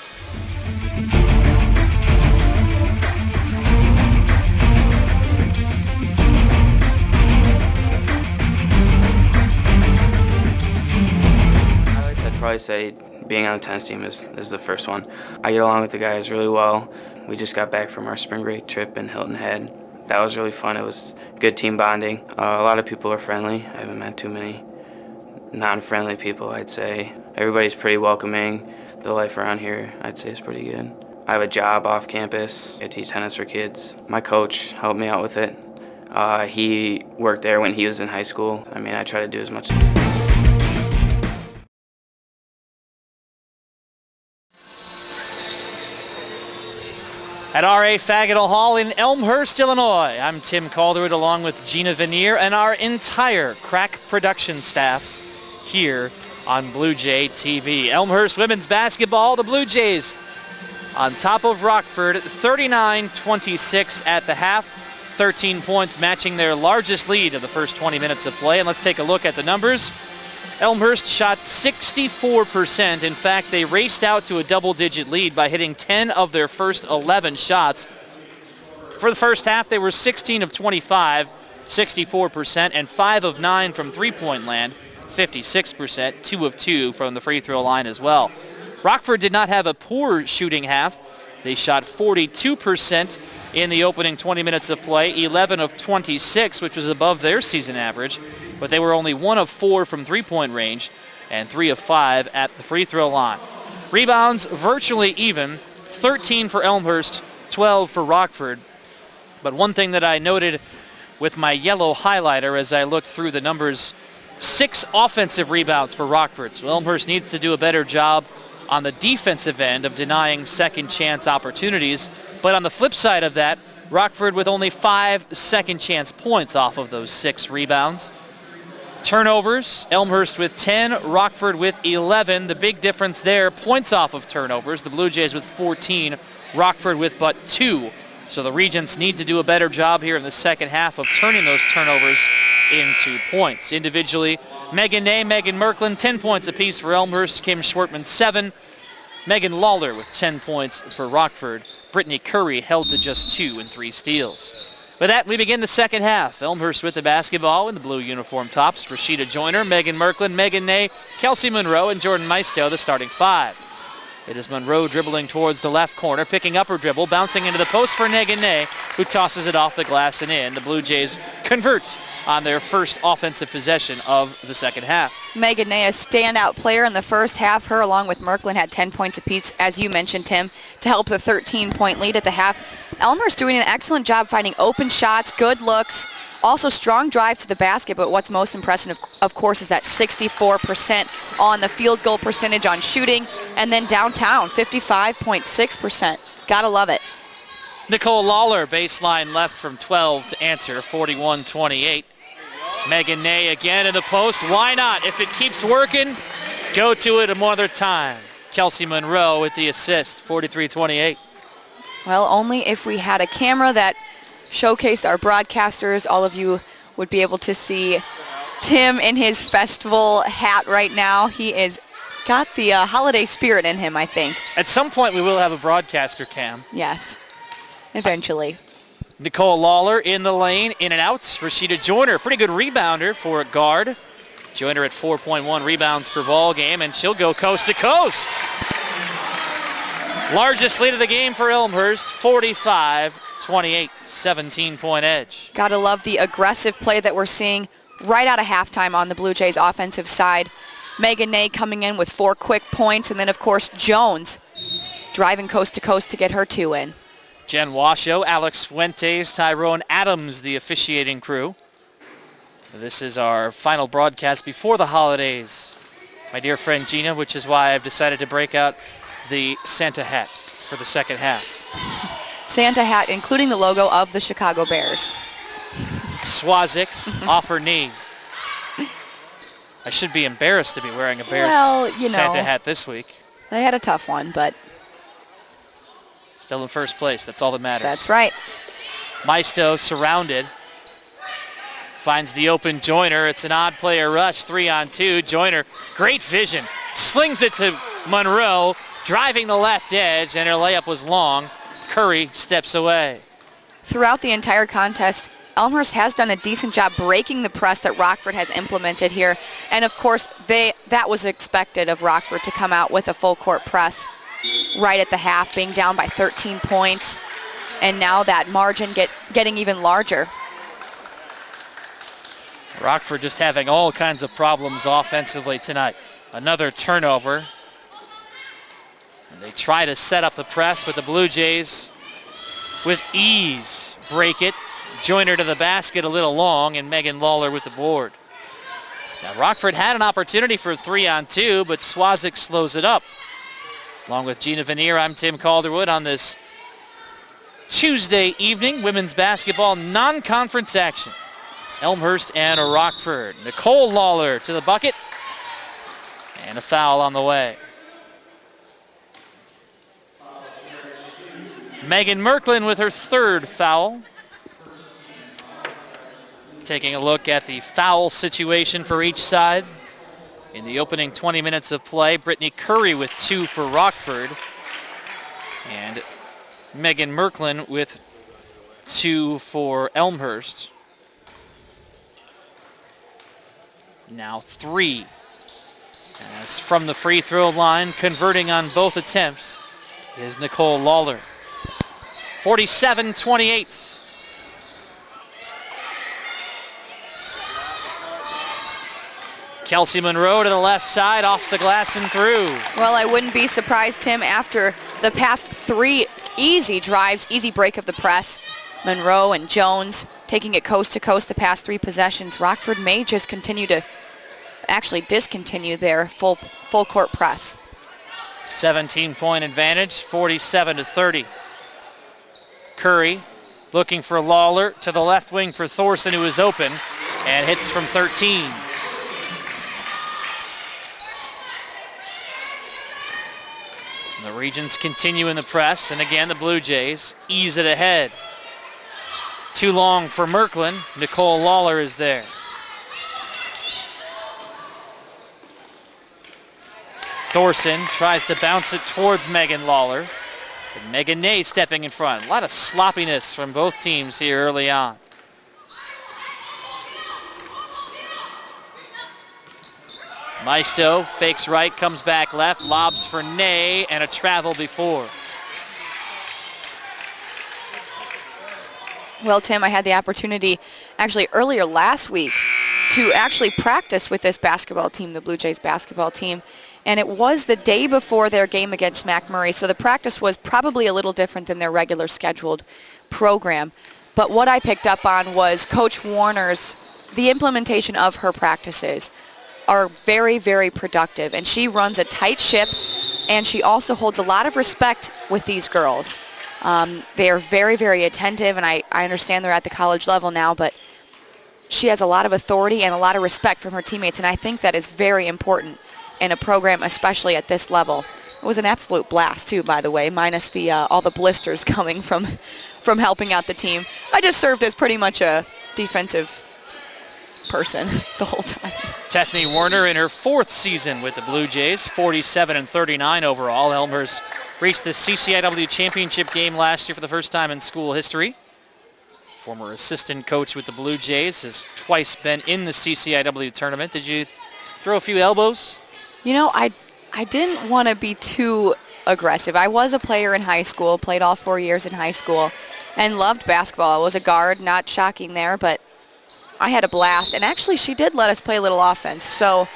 Probably say being on the tennis team is the first one. I get along with the guys really well. We just got back from our spring break trip in Hilton Head. That was really fun. It was good team bonding. A lot of people are friendly. I haven't met too many non-friendly people, I'd say. Everybody's pretty welcoming. The life around here, I'd say, is pretty good. I have a job off campus. I teach tennis for kids. My coach helped me out with it. He worked there when he was in high school. I mean, I try to do as much. At R.A. Fagottle Hall in Elmhurst, Illinois, I'm Tim Calderwood along with Gina Veneer and our entire crack production staff here on Blue Jay TV. Elmhurst women's basketball, the Blue Jays on top of Rockford, 39-26 at the half, 13 points matching their largest lead of the first 20 minutes of play. And let's take a look at the numbers. Elmhurst shot 64%. In fact, they raced out to a double-digit lead by hitting 10 of their first 11 shots. For the first half, they were 16 of 25, 64%, and 5 of 9 from three-point land, 56%, 2 of 2 from the free throw line as well. Rockford did not have a poor shooting half. They shot 42% in the opening 20 minutes of play, 11 of 26, which was above their season average. But they were only 1 of 4 from three-point range and 3 of 5 at the free throw line. Rebounds virtually even, 13 for Elmhurst, 12 for Rockford. But one thing that I noted with my yellow highlighter as I looked through the numbers, 6 offensive rebounds for Rockford. So Elmhurst needs to do a better job on the defensive end of denying second chance opportunities. But on the flip side of that, Rockford with only 5 second chance points off of those 6 rebounds. Turnovers, Elmhurst with 10, Rockford with 11. The big difference there, points off of turnovers. The Blue Jays with 14, Rockford with but 2. So the Regents need to do a better job here in the second half of turning those turnovers into points. Individually, Megan Ney, Megan Merklin, 10 points apiece for Elmhurst. Kim Schwartman, 7. Megan Lawler with 10 points for Rockford. Brittany Curry held to just 2 and 3 steals. With that, we begin the second half. Elmhurst with the basketball in the blue uniform tops. Rashida Joyner, Megan Merklin, Megan Ney, Kelsey Monroe, and Jordan Maisto, the starting five. It is Monroe dribbling towards the left corner, picking up her dribble, bouncing into the post for Megan Ney, who tosses it off the glass and in. The Blue Jays convert on their first offensive possession of the second half. Megan Ney, a standout player in the first half. Her along with Merklin had 10 points apiece, as you mentioned, Tim, to help the 13-point lead at the half. Elmhurst doing an excellent job finding open shots, good looks, also strong drives to the basket, but what's most impressive, of course, is that 64% on the field goal percentage on shooting, and then downtown, 55.6%. Gotta love it. Nicole Lawler, baseline left from 12 to answer, 41-28. Megan Ney again in the post. Why not? If it keeps working, go to it another time. Kelsey Monroe with the assist, 43-28. Well, only if we had a camera that showcased our broadcasters, all of you would be able to see Tim in his festival hat right now. He is got the holiday spirit in him, I think. At some point, we will have a broadcaster cam. Yes, eventually. Nicole Lawler in the lane, in and out. Rashida Joyner, pretty good rebounder for a guard. Joyner at 4.1 rebounds per ball game, and she'll go coast to coast. Largest lead of the game for Elmhurst, 45-28, 17-point edge. Gotta love the aggressive play that we're seeing right out of halftime on the Blue Jays offensive side. Megan Ney coming in with 4 quick points, and then of course Jones driving coast to coast to get her 2 in. Jen Washoe, Alex Fuentes, Tyrone Adams, the officiating crew. This is our final broadcast before the holidays, my dear friend Gina, which is why I've decided to break out the Santa hat for the second half. Santa hat, including the logo of the Chicago Bears. Swazik off her knee. I should be embarrassed to be wearing a Bears Santa hat this week. They had a tough one, but still in first place. That's all that matters. that's right. Maisto surrounded. Finds the open Joyner. It's an odd player rush, 3-on-2. Joyner, great vision. Slings it to Monroe, driving the left edge, and her layup was long. Curry steps away. Throughout the entire contest, Elmhurst has done a decent job breaking the press that Rockford has implemented here. And of course, that was expected of Rockford to come out with a full court press right at the half, being down by 13 points. And now that margin getting even larger. Rockford just having all kinds of problems offensively tonight. Another turnover. And they try to set up the press, but the Blue Jays with ease break it. Joyner to the basket a little long, and Megan Lawler with the board. Now Rockford had an opportunity for a 3-on-2, but Swazik slows it up. Along with Gina Veneer, I'm Tim Calderwood on this Tuesday evening, women's basketball non-conference action. Elmhurst and Rockford. Nicole Lawler to the bucket, and a foul on the way. Megan Merklin with her 3rd foul. Taking a look at the foul situation for each side. In the opening 20 minutes of play, Brittany Curry with 2 for Rockford. And Megan Merklin with 2 for Elmhurst. Now 3. As from the free throw line, converting on both attempts, is Nicole Lawler. 47-28. Kelsey Monroe to the left side, off the glass and through. Well, I wouldn't be surprised, Tim, after the past 3 easy drives, easy break of the press. Monroe and Jones taking it coast to coast the past 3 possessions. Rockford may just continue to actually discontinue their full court press. 17-point advantage, 47-30. Curry looking for Lawler to the left wing for Thorson, who is open, and hits from 13. The Regents continue in the press, and again the Blue Jays ease it ahead. Too long for Merklin. Nicole Lawler is there. Thorson tries to bounce it towards Megan Lawler. And Megan Ney stepping in front. A lot of sloppiness from both teams here early on. Maisto fakes right, comes back left, lobs for Ney, and a travel before. Well, Tim, I had the opportunity actually earlier last week to actually practice with this basketball team, the Blue Jays basketball team, and it was the day before their game against McMurray, so the practice was probably a little different than their regular scheduled program. But what I picked up on was Coach Warner's, the implementation of her practices are very, very productive, and she runs a tight ship, and she also holds a lot of respect with these girls. They are very, very attentive, and I understand they're at the college level now, but she has a lot of authority and a lot of respect from her teammates, and I think that is very important in a program, especially at this level. It was an absolute blast, too, by the way, minus the all the blisters coming from helping out the team. I just served as pretty much a defensive person the whole time. Tethany Werner in her 4th season with the Blue Jays, 47-39 overall. Elmhurst reached the CCIW championship game last year for the first time in school history. Former assistant coach with the Blue Jays, has twice been in the CCIW tournament. Did you throw a few elbows? You know, I didn't want to be too aggressive. I was a player in high school, played all 4 years in high school, and loved basketball. I was a guard, not shocking there, but I had a blast. And actually, she did let us play a little offense. So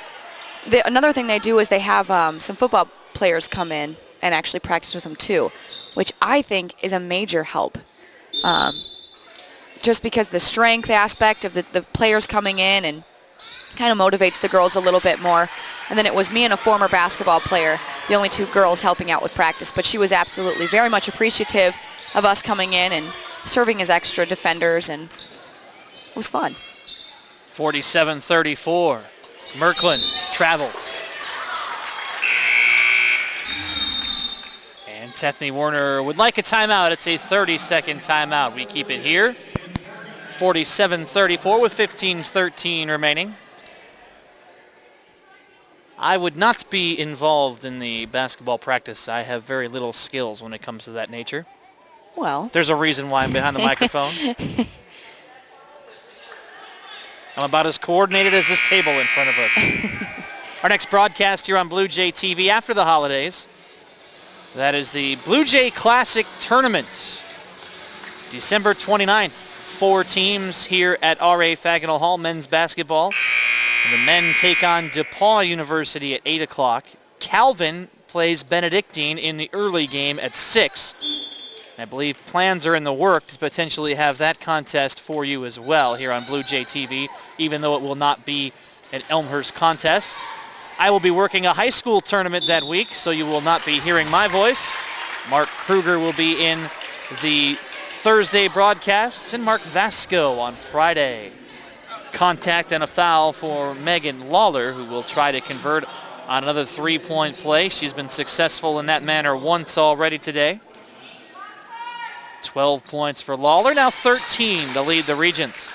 another thing they do is they have some football players come in and actually practice with them too, which I think is a major help. Just because the strength aspect of the players coming in and kind of motivates the girls a little bit more. And then it was me and a former basketball player, the only 2 girls helping out with practice, but she was absolutely very much appreciative of us coming in and serving as extra defenders, and it was fun. 47-34. Merklin travels. And Tethany Werner would like a timeout. It's a 30-second timeout. We keep it here. 47-34 with 15-13 remaining. I would not be involved in the basketball practice. I have very little skills when it comes to that nature. Well, there's a reason why I'm behind the microphone. I'm about as coordinated as this table in front of us. Our next broadcast here on Blue Jay TV after the holidays. That is the Blue Jay Classic Tournament. December 29th. 4 teams here at R.A. Faginal Hall, men's basketball. And the men take on DePauw University at 8 o'clock. Calvin plays Benedictine in the early game at 6. And I believe plans are in the works to potentially have that contest for you as well here on Blue Jay TV, even though it will not be an Elmhurst contest. I will be working a high school tournament that week, so you will not be hearing my voice. Mark Kruger will be in the Thursday broadcasts, and Mark Vasco on Friday. Contact and a foul for Megan Lawler, who will try to convert on another 3-point play. She's been successful in that manner once already today. 12 points for Lawler, now 13 to lead the Regents,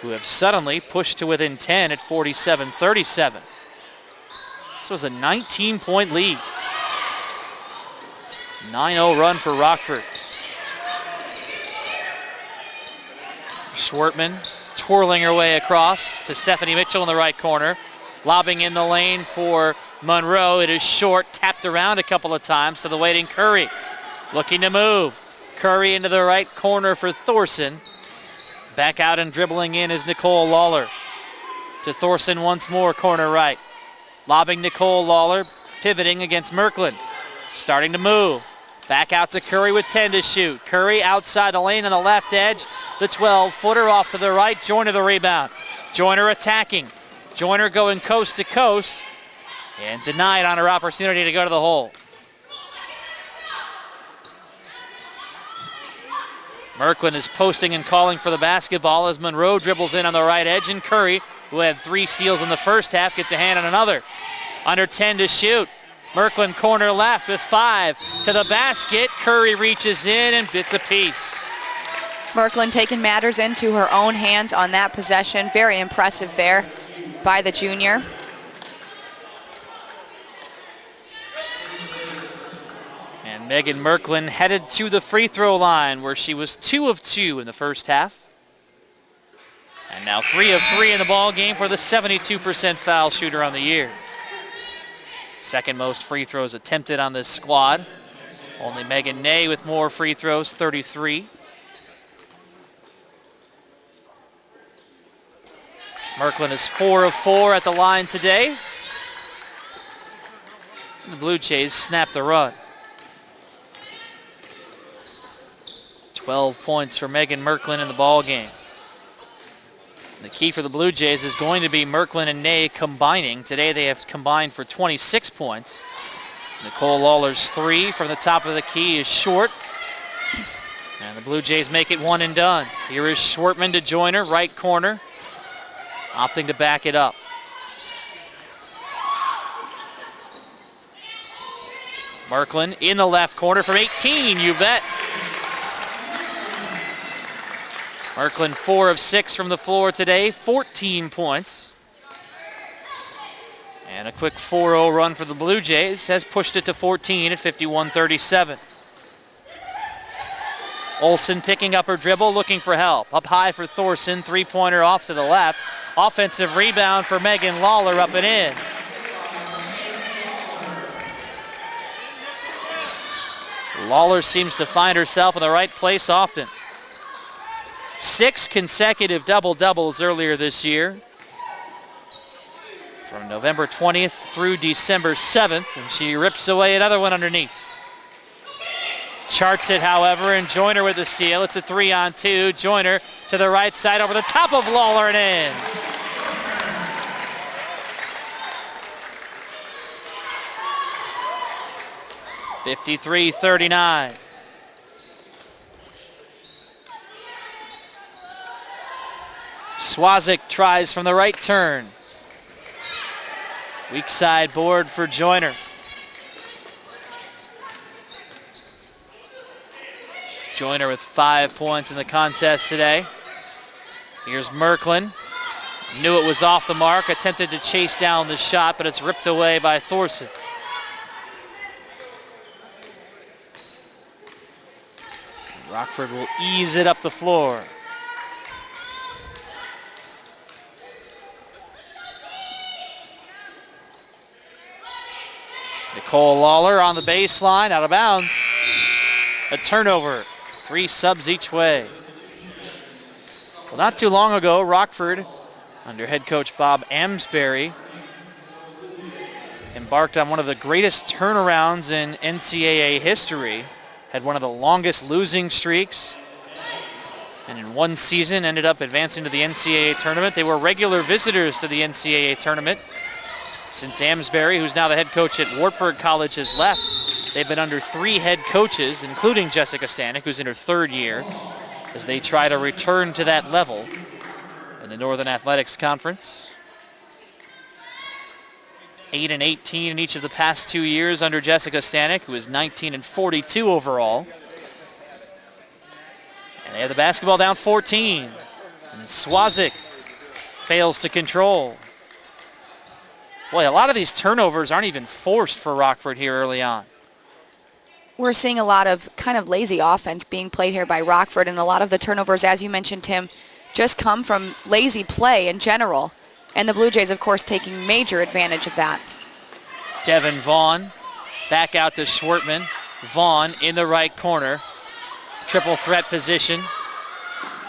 who have suddenly pushed to within 10 at 47-37. This was a 19-point lead. 9-0 run for Rockford. Schwartman twirling her way across to Stephanie Mitchell in the right corner. Lobbing in the lane for Monroe. It is short, tapped around a couple of times to the waiting Curry. Looking to move. Curry into the right corner for Thorson. Back out and dribbling in is Nicole Lawler. To Thorson once more, corner right. Lobbing Nicole Lawler, pivoting against Merklin. Starting to move. Back out to Curry with 10 to shoot. Curry outside the lane on the left edge. The 12-footer off to the right. Joyner the rebound. Joyner attacking. Joyner going coast to coast. And denied on her opportunity to go to the hole. Merklin is posting and calling for the basketball as Monroe dribbles in on the right edge. And Curry, who had 3 steals in the first half, gets a hand on another. Under 10 to shoot. Merklin corner left with 5 to the basket. Curry reaches in and gets a piece. Merklin taking matters into her own hands on that possession. Very impressive there by the junior. And Megan Merklin headed to the free throw line where she was 2 of 2 in the first half. And now 3 of 3 in the ball game for the 72% foul shooter on the year. Second most free throws attempted on this squad. Only Megan Ney with more free throws, 33. Merklin is 4 of 4 at the line today. The Blue Jays snap the run. 12 points for Megan Merklin in the ball game. The key for the Blue Jays is going to be Merklin and Ney combining. Today they have combined for 26 points. Nicole Lawler's 3 from the top of the key is short. And the Blue Jays make it one and done. Here is Schwartman to join her, right corner. Opting to back it up. Merklin in the left corner from 18, you bet. Merklin 4 of 6 from the floor today, 14 points. And a quick 4-0 run for the Blue Jays has pushed it to 14 at 51-37. Olsen picking up her dribble, looking for help. Up high for Thorson, three-pointer off to the left. Offensive rebound for Megan Lawler, up and in. Lawler seems to find herself in the right place often. 6 consecutive double-doubles earlier this year. From November 20th through December 7th, and she rips away another one underneath. Charts it, however, and Joyner with the steal. It's a 3-on-2. Joyner to the right side over the top of Lawler and in. (53-39). Swazik tries from the right turn. Weak side board for Joyner. Joyner with 5 points in the contest today. Here's Merklin. Knew it was off the mark, attempted to chase down the shot, but it's ripped away by Thorson. Rockford will ease it up the floor. Nicole Lawler on the baseline, out of bounds. A turnover, 3 subs each way. Well, not too long ago, Rockford, under head coach Bob Amsbury, embarked on one of the greatest turnarounds in NCAA history. Had one of the longest losing streaks, and in one season ended up advancing to the NCAA tournament. They were regular visitors to the NCAA tournament. Since Amsbury, who's now the head coach at Wartburg College, has left, they've been under 3 head coaches, including Jessica Stanek, who's in her 3rd year, as they try to return to that level in the Northern Athletics Conference. 8 and 18 in each of the past 2 years under Jessica Stanek, who is 19 and 42 overall. And they have the basketball down 14. And Swazik fails to control. Boy, a lot of these turnovers aren't even forced for Rockford here early on. We're seeing a lot of kind of lazy offense being played here by Rockford, and a lot of the turnovers, as you mentioned, Tim, just come from lazy play in general. And the Blue Jays, of course, taking major advantage of that. Devin Vaughn back out to Schwartman. Vaughn in the right corner. Triple threat position.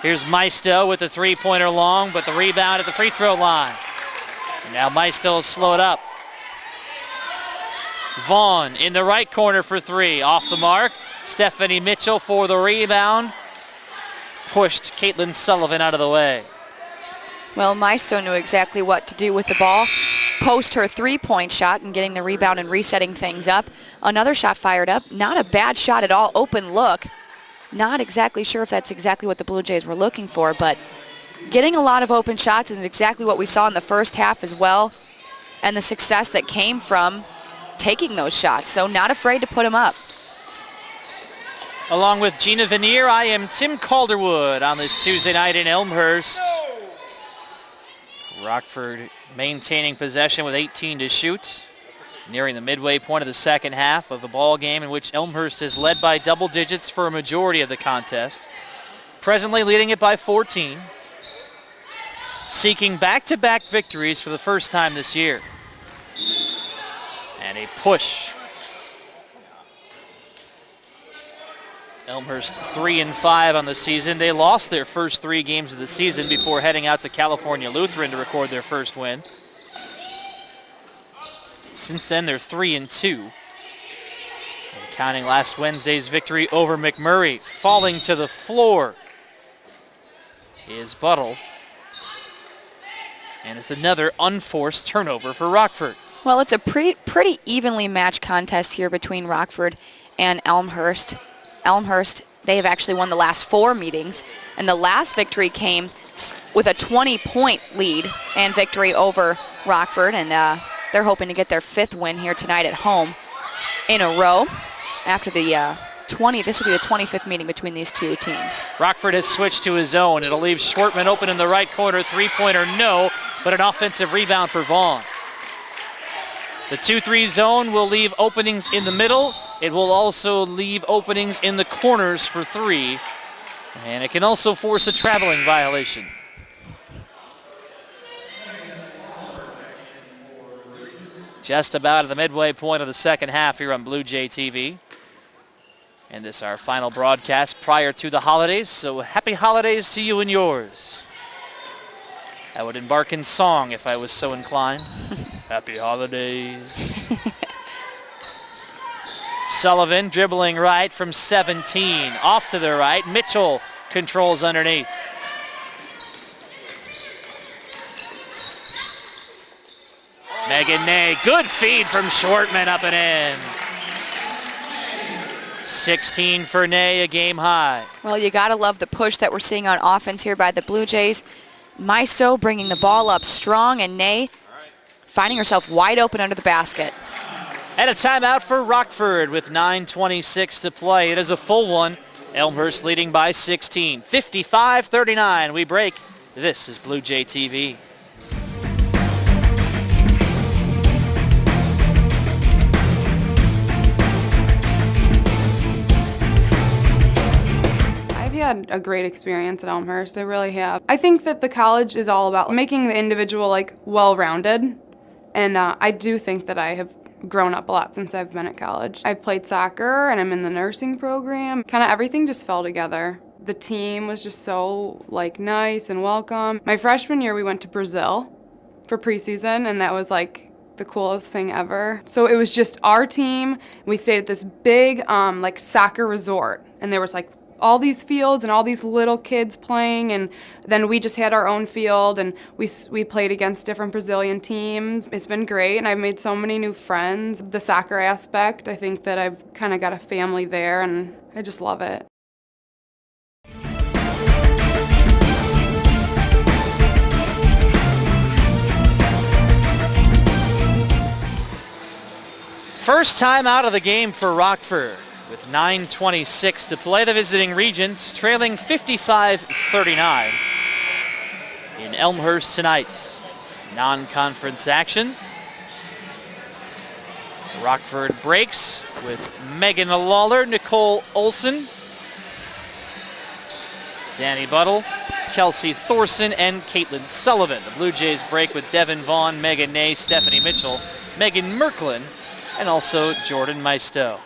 Here's Maisto with the three-pointer long, but the rebound at the free throw line. And now Maisto is slowed up. Vaughn in the right corner for 3. Off the mark. Stephanie Mitchell for the rebound. Pushed Caitlin Sullivan out of the way. Well, Maisto knew exactly what to do with the ball. Post her 3-point shot and getting the rebound and resetting things up. Another shot fired up. Not a bad shot at all. Open look. Not exactly sure if that's exactly what the Blue Jays were looking for, but getting a lot of open shots is exactly what we saw in the first half as well, and the success that came from taking those shots. So not afraid to put them up. Along with Gina Veneer, I am Tim Calderwood on this Tuesday night in Elmhurst. Rockford maintaining possession with 18 to shoot. Nearing the midway point of the second half of the ball game, in which Elmhurst has led by double digits for a majority of the contest. Presently leading it by 14. Seeking back-to-back victories for the first time this year. And a push. Elmhurst 3-5 on the season. They lost their first 3 games of the season before heading out to California Lutheran to record their first win. Since then, they're 3-2. And counting last Wednesday's victory over McMurray. Falling to the floor is Buttle. And it's another unforced turnover for Rockford. Well, it's a pretty evenly matched contest here between Rockford and Elmhurst. Elmhurst, they have actually won the last 4 meetings, and the last victory came with a 20-point lead and victory over Rockford, and they're hoping to get their 5th win here tonight at home in a row. After the this will be the 25th meeting between these two teams. Rockford has switched to his zone. It'll leave Schwartman open in the right corner. 3-pointer, no, but an offensive rebound for Vaughn. The 2-3 zone will leave openings in the middle. It will also leave openings in the corners for 3. And it can also force a traveling violation. Just about at the midway point of the second half here on Blue Jay TV. And this is our final broadcast prior to the holidays, so happy holidays to you and yours. I would embark in song if I was so inclined. Happy holidays. Sullivan dribbling right from 17. Off to the right. Mitchell controls underneath. Megan Ney, good feed from Schwartman up and in. 16 for Ney, a game high. Well, you gotta love the push that we're seeing on offense here by the Blue Jays. Maisto bringing the ball up strong, and Ney finding herself wide open under the basket. And a timeout for Rockford with 9:26 to play. It is a full one. Elmhurst leading by 16. 55-39. We break. This is Blue Jay TV. I've had a great experience at Elmhurst. I really have. I think that the college is all about making the individual well-rounded, and I do think that I have grown up a lot since I've been at college. I've played soccer and I'm in the nursing program. Kind of everything just fell together. The team was just so nice and welcome. My freshman year we went to Brazil for preseason, and that was the coolest thing ever. So it was just our team. We stayed at this big soccer resort, and there was all these fields and all these little kids playing, and then we just had our own field, and we played against different Brazilian teams. It's been great, and I've made so many new friends. The soccer aspect, I think that I've kind of got a family there, and I just love it. First time out of the game for Rockford. With 9:26 to play, the visiting Regents trailing 55-39 in Elmhurst tonight. Non-conference action. Rockford breaks with Megan Lawler, Nicole Olson, Danny Buttle, Kelsey Thorson, and Caitlin Sullivan. The Blue Jays break with Devin Vaughn, Megan Ney, Stephanie Mitchell, Megan Merklin, and also Jordan Maisto.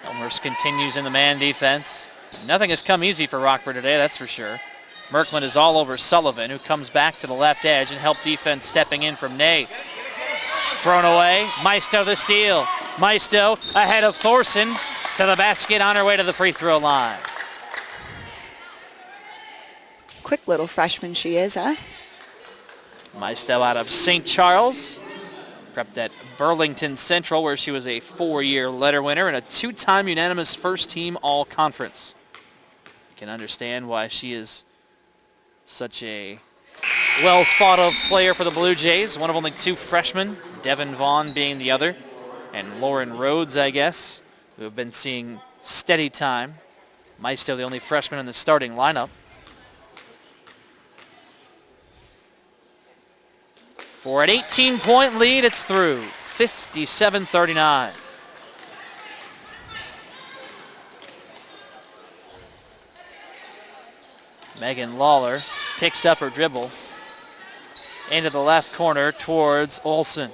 Elmhurst continues in the man defense. Nothing has come easy for Rockford today, that's for sure. Merklin is all over Sullivan, who comes back to the left edge and help defense stepping in from Ney. Thrown away, Maisto the steal. Maisto ahead of Thorson to the basket on her way to the free throw line. Quick little freshman she is, huh? Maisto out of St. Charles. Prepped at Burlington Central, where she was a 4-year letter winner and a 2-time unanimous first-team all-conference. You can understand why she is such a well-thought-of player for the Blue Jays. One of only 2 freshmen, Devin Vaughn being the other, and Lauren Rhodes, I guess, who have been seeing steady time. Maisto, the only freshman in the starting lineup. For an 18-point lead, it's through, 57-39. Megan Lawler picks up her dribble into the left corner towards Olsen.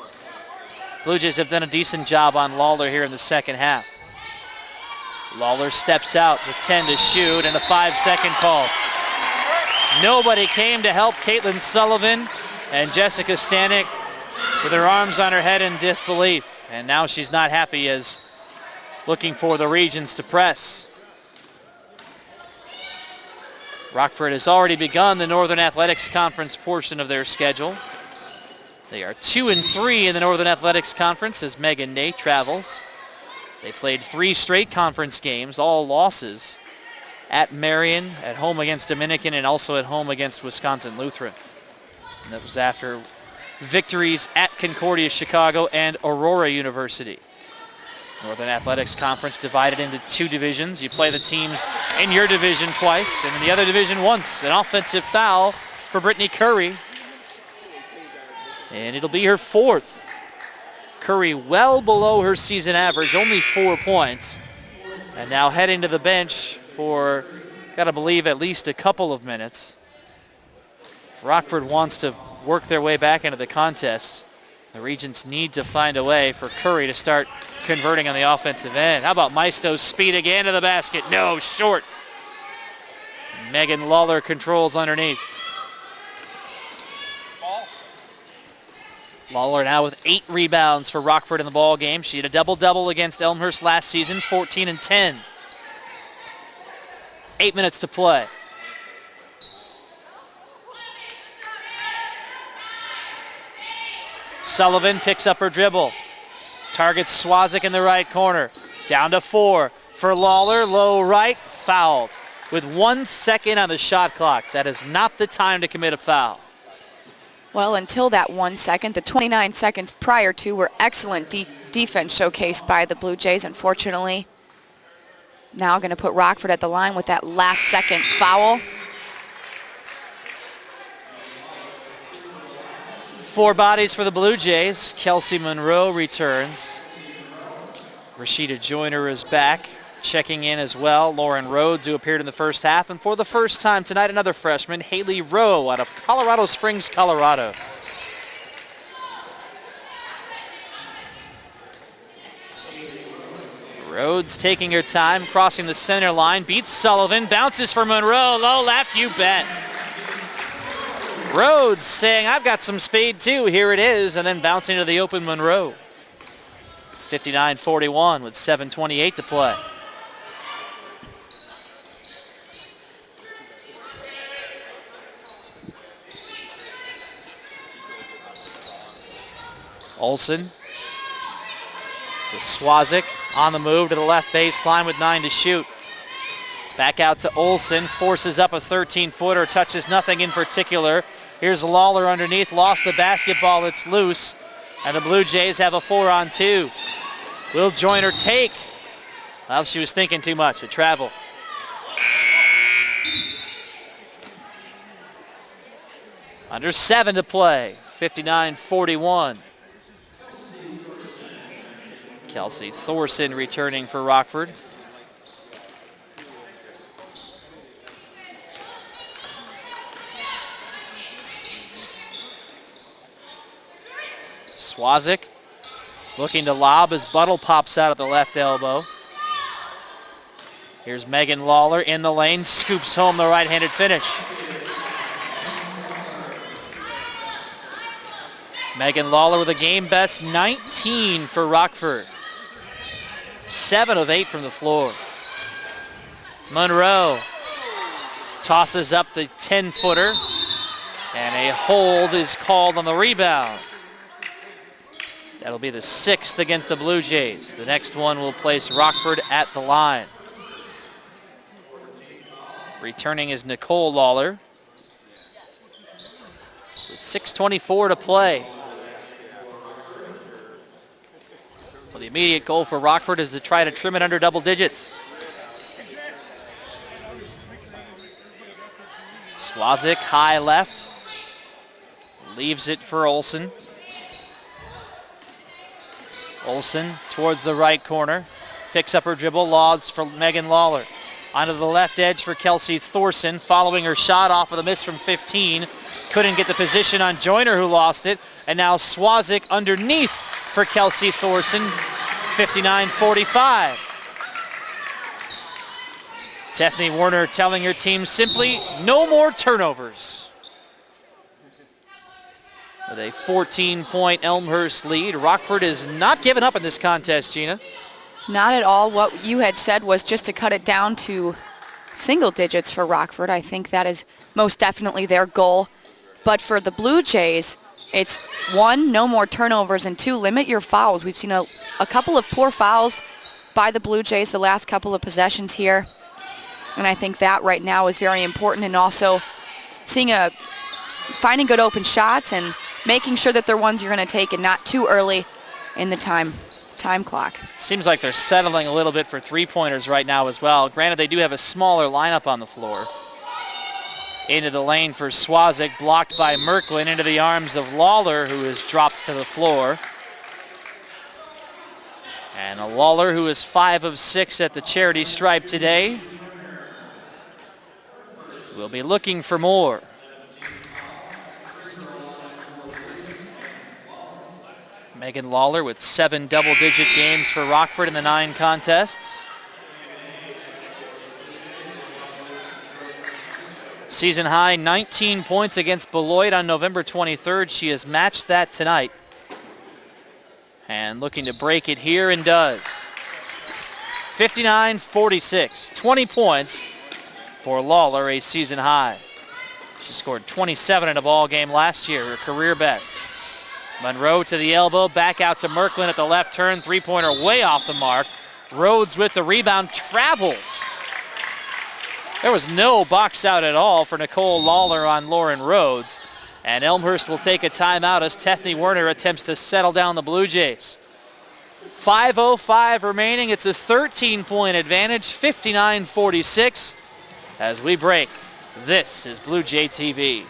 Blue Jays have done a decent job on Lawler here in the second half. Lawler steps out with 10 to shoot and a 5-second call. Nobody came to help Caitlin Sullivan, and Jessica Stanek with her arms on her head in disbelief. And now she's not happy as looking for the Regions to press. Rockford has already begun the Northern Athletics Conference portion of their schedule. They are 2-3 in the Northern Athletics Conference as Megan Nate travels. They played 3 straight conference games, all losses, at Marion, at home against Dominican, and also at home against Wisconsin Lutheran. And that was after victories at Concordia Chicago and Aurora University. Northern Athletics Conference divided into 2 divisions. You play the teams in your division twice, and in the other division once. An offensive foul for Brittany Curry. And it'll be her 4th. Curry well below her season average, only 4 points. And now heading to the bench for, gotta believe, at least a couple of minutes. If Rockford wants to work their way back into the contest, the Regents need to find a way for Curry to start converting on the offensive end. How about Maisto's speed again to the basket? No, short. Megan Lawler controls underneath. Lawler now with 8 rebounds for Rockford in the ball game. She had a double-double against Elmhurst last season, 14 and 10. 8 minutes to play. Sullivan picks up her dribble. Targets Swazik in the right corner. Down to 4 for Lawler. Low right, fouled. With 1 second on the shot clock. That is not the time to commit a foul. Well, until that 1 second, the 29 seconds prior to were excellent defense showcased by the Blue Jays. Unfortunately, now going to put Rockford at the line with that last second foul. 4 bodies for the Blue Jays. Kelsey Monroe returns. Rashida Joyner is back, checking in as well. Lauren Rhodes, who appeared in the first half. And for the first time tonight, another freshman, Haley Rowe out of Colorado Springs, Colorado. Rhodes taking her time, crossing the center line, beats Sullivan, bounces for Monroe. Low left, you bet. Rhodes saying, I've got some speed too. Here it is, and then bouncing to the open Monroe. 59-41 with 7:28 to play. Olsen to Swazik on the move to the left baseline with 9 to shoot. Back out to Olsen, forces up a 13-footer, touches nothing in particular. Here's Lawler underneath, lost the basketball, it's loose. And the Blue Jays have a 4-on-2. Will Joyner take? Well, she was thinking too much, a travel. Under 7 to play, 59-41. Kelsey Thorson returning for Rockford. Swazik looking to lob as Buttle pops out at the left elbow. Here's Megan Lawler in the lane, scoops home the right-handed finish. Megan Lawler with a game best 19 for Rockford. 7 of 8 from the floor. Monroe tosses up the 10-footer, and a hold is called on the rebound. That'll be the 6th against the Blue Jays. The next one will place Rockford at the line. Returning is Nicole Lawler. With 6:24 to play. Well, the immediate goal for Rockford is to try to trim it under double digits. Swazik high left. Leaves it for Olsen. Olsen towards the right corner. Picks up her dribble, lobs for Megan Lawler. Onto the left edge for Kelsey Thorson, following her shot off with a miss from 15. Couldn't get the position on Joyner, who lost it. And now Swazik underneath for Kelsey Thorson, 59-45. Stephanie Warner telling her team simply no more turnovers. With a 14-point Elmhurst lead, Rockford is not giving up in this contest, Gina. Not at all. What you had said was just to cut it down to single digits for Rockford. I think that is most definitely their goal. But for the Blue Jays, it's 1, no more turnovers, and 2, limit your fouls. We've seen a couple of poor fouls by the Blue Jays the last couple of possessions here. And I think that right now is very important, and also finding good open shots and making sure that they're ones you're going to take and not too early in the time clock. Seems like they're settling a little bit for three-pointers right now as well. Granted, they do have a smaller lineup on the floor. Into the lane for Swazik, blocked by Merklin, into the arms of Lawler, who is dropped to the floor. And a Lawler who is 5 of 6 at the charity stripe today. We'll be looking for more. Megan Lawler with 7 double-digit games for Rockford in the 9 contests. Season high 19 points against Beloit on November 23rd. She has matched that tonight. And looking to break it here, and does. 59-46, 20 points for Lawler, a season high. She scored 27 in a ball game last year, her career best. Monroe to the elbow, back out to Merklin at the left turn, three-pointer way off the mark. Rhodes with the rebound, travels. There was no box out at all for Nicole Lawler on Lauren Rhodes. And Elmhurst will take a timeout as Tethany Werner attempts to settle down the Blue Jays. 5:05 remaining. It's a 13-point advantage, 59-46. As we break, this is Blue Jay TV.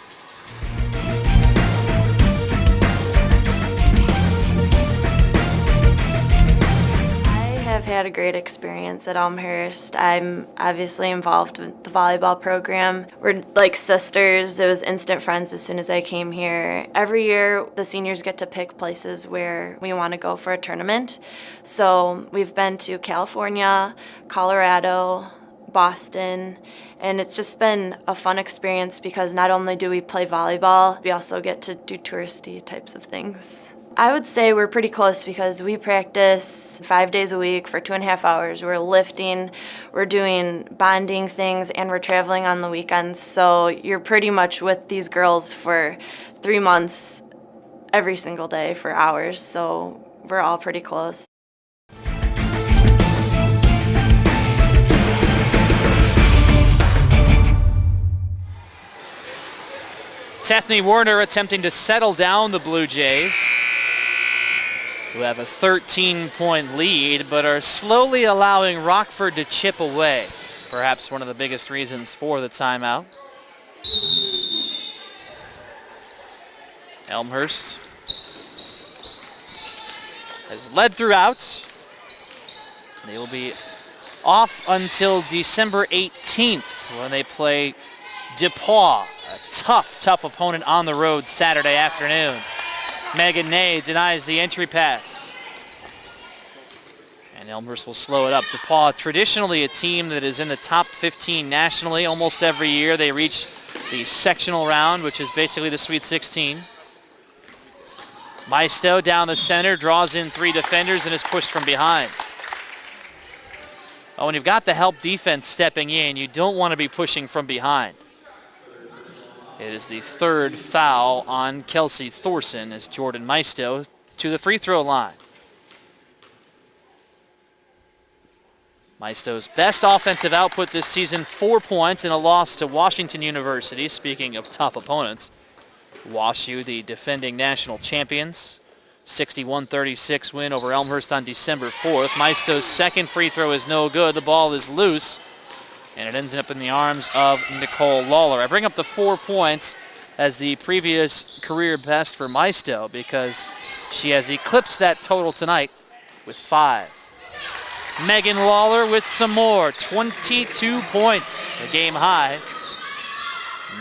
I've had a great experience at Elmhurst. I'm obviously involved with the volleyball program. We're like sisters. It was instant friends as soon as I came here. Every year, the seniors get to pick places where we want to go for a tournament. So we've been to California, Colorado, Boston, and it's just been a fun experience because not only do we play volleyball, we also get to do touristy types of things. I would say we're pretty close because we practice 5 days a week for 2.5 hours. We're lifting, we're doing bonding things, and we're traveling on the weekends. So you're pretty much with these girls for 3 months every single day for hours. So we're all pretty close. Tethany Werner attempting to settle down the Blue Jays, who have a 13-point lead, but are slowly allowing Rockford to chip away. Perhaps one of the biggest reasons for the timeout. Elmhurst has led throughout. They will be off until December 18th when they play DePaul, a tough opponent on the road Saturday afternoon. Megan Ney denies the entry pass. And Elmhurst will slow it up. DePaul, traditionally a team that is in the top 15 nationally. Almost every year they reach the sectional round, which is basically the Sweet 16. Maisto down the center, draws in 3 defenders and is pushed from behind. When you've got the help defense stepping in, you don't want to be pushing from behind. It is the 3rd foul on Kelsey Thorson as Jordan Maisto to the free throw line. Maisto's best offensive output this season, 4 points in a loss to Washington University. Speaking of tough opponents, WashU, the defending national champions, 61-36 win over Elmhurst on December 4th. Maisto's second free throw is no good. The ball is loose, and it ends up in the arms of Nicole Lawler. I bring up the 4 points as the previous career best for Maisto because she has eclipsed that total tonight with 5. Megan Lawler with some more, 22 points, a game high.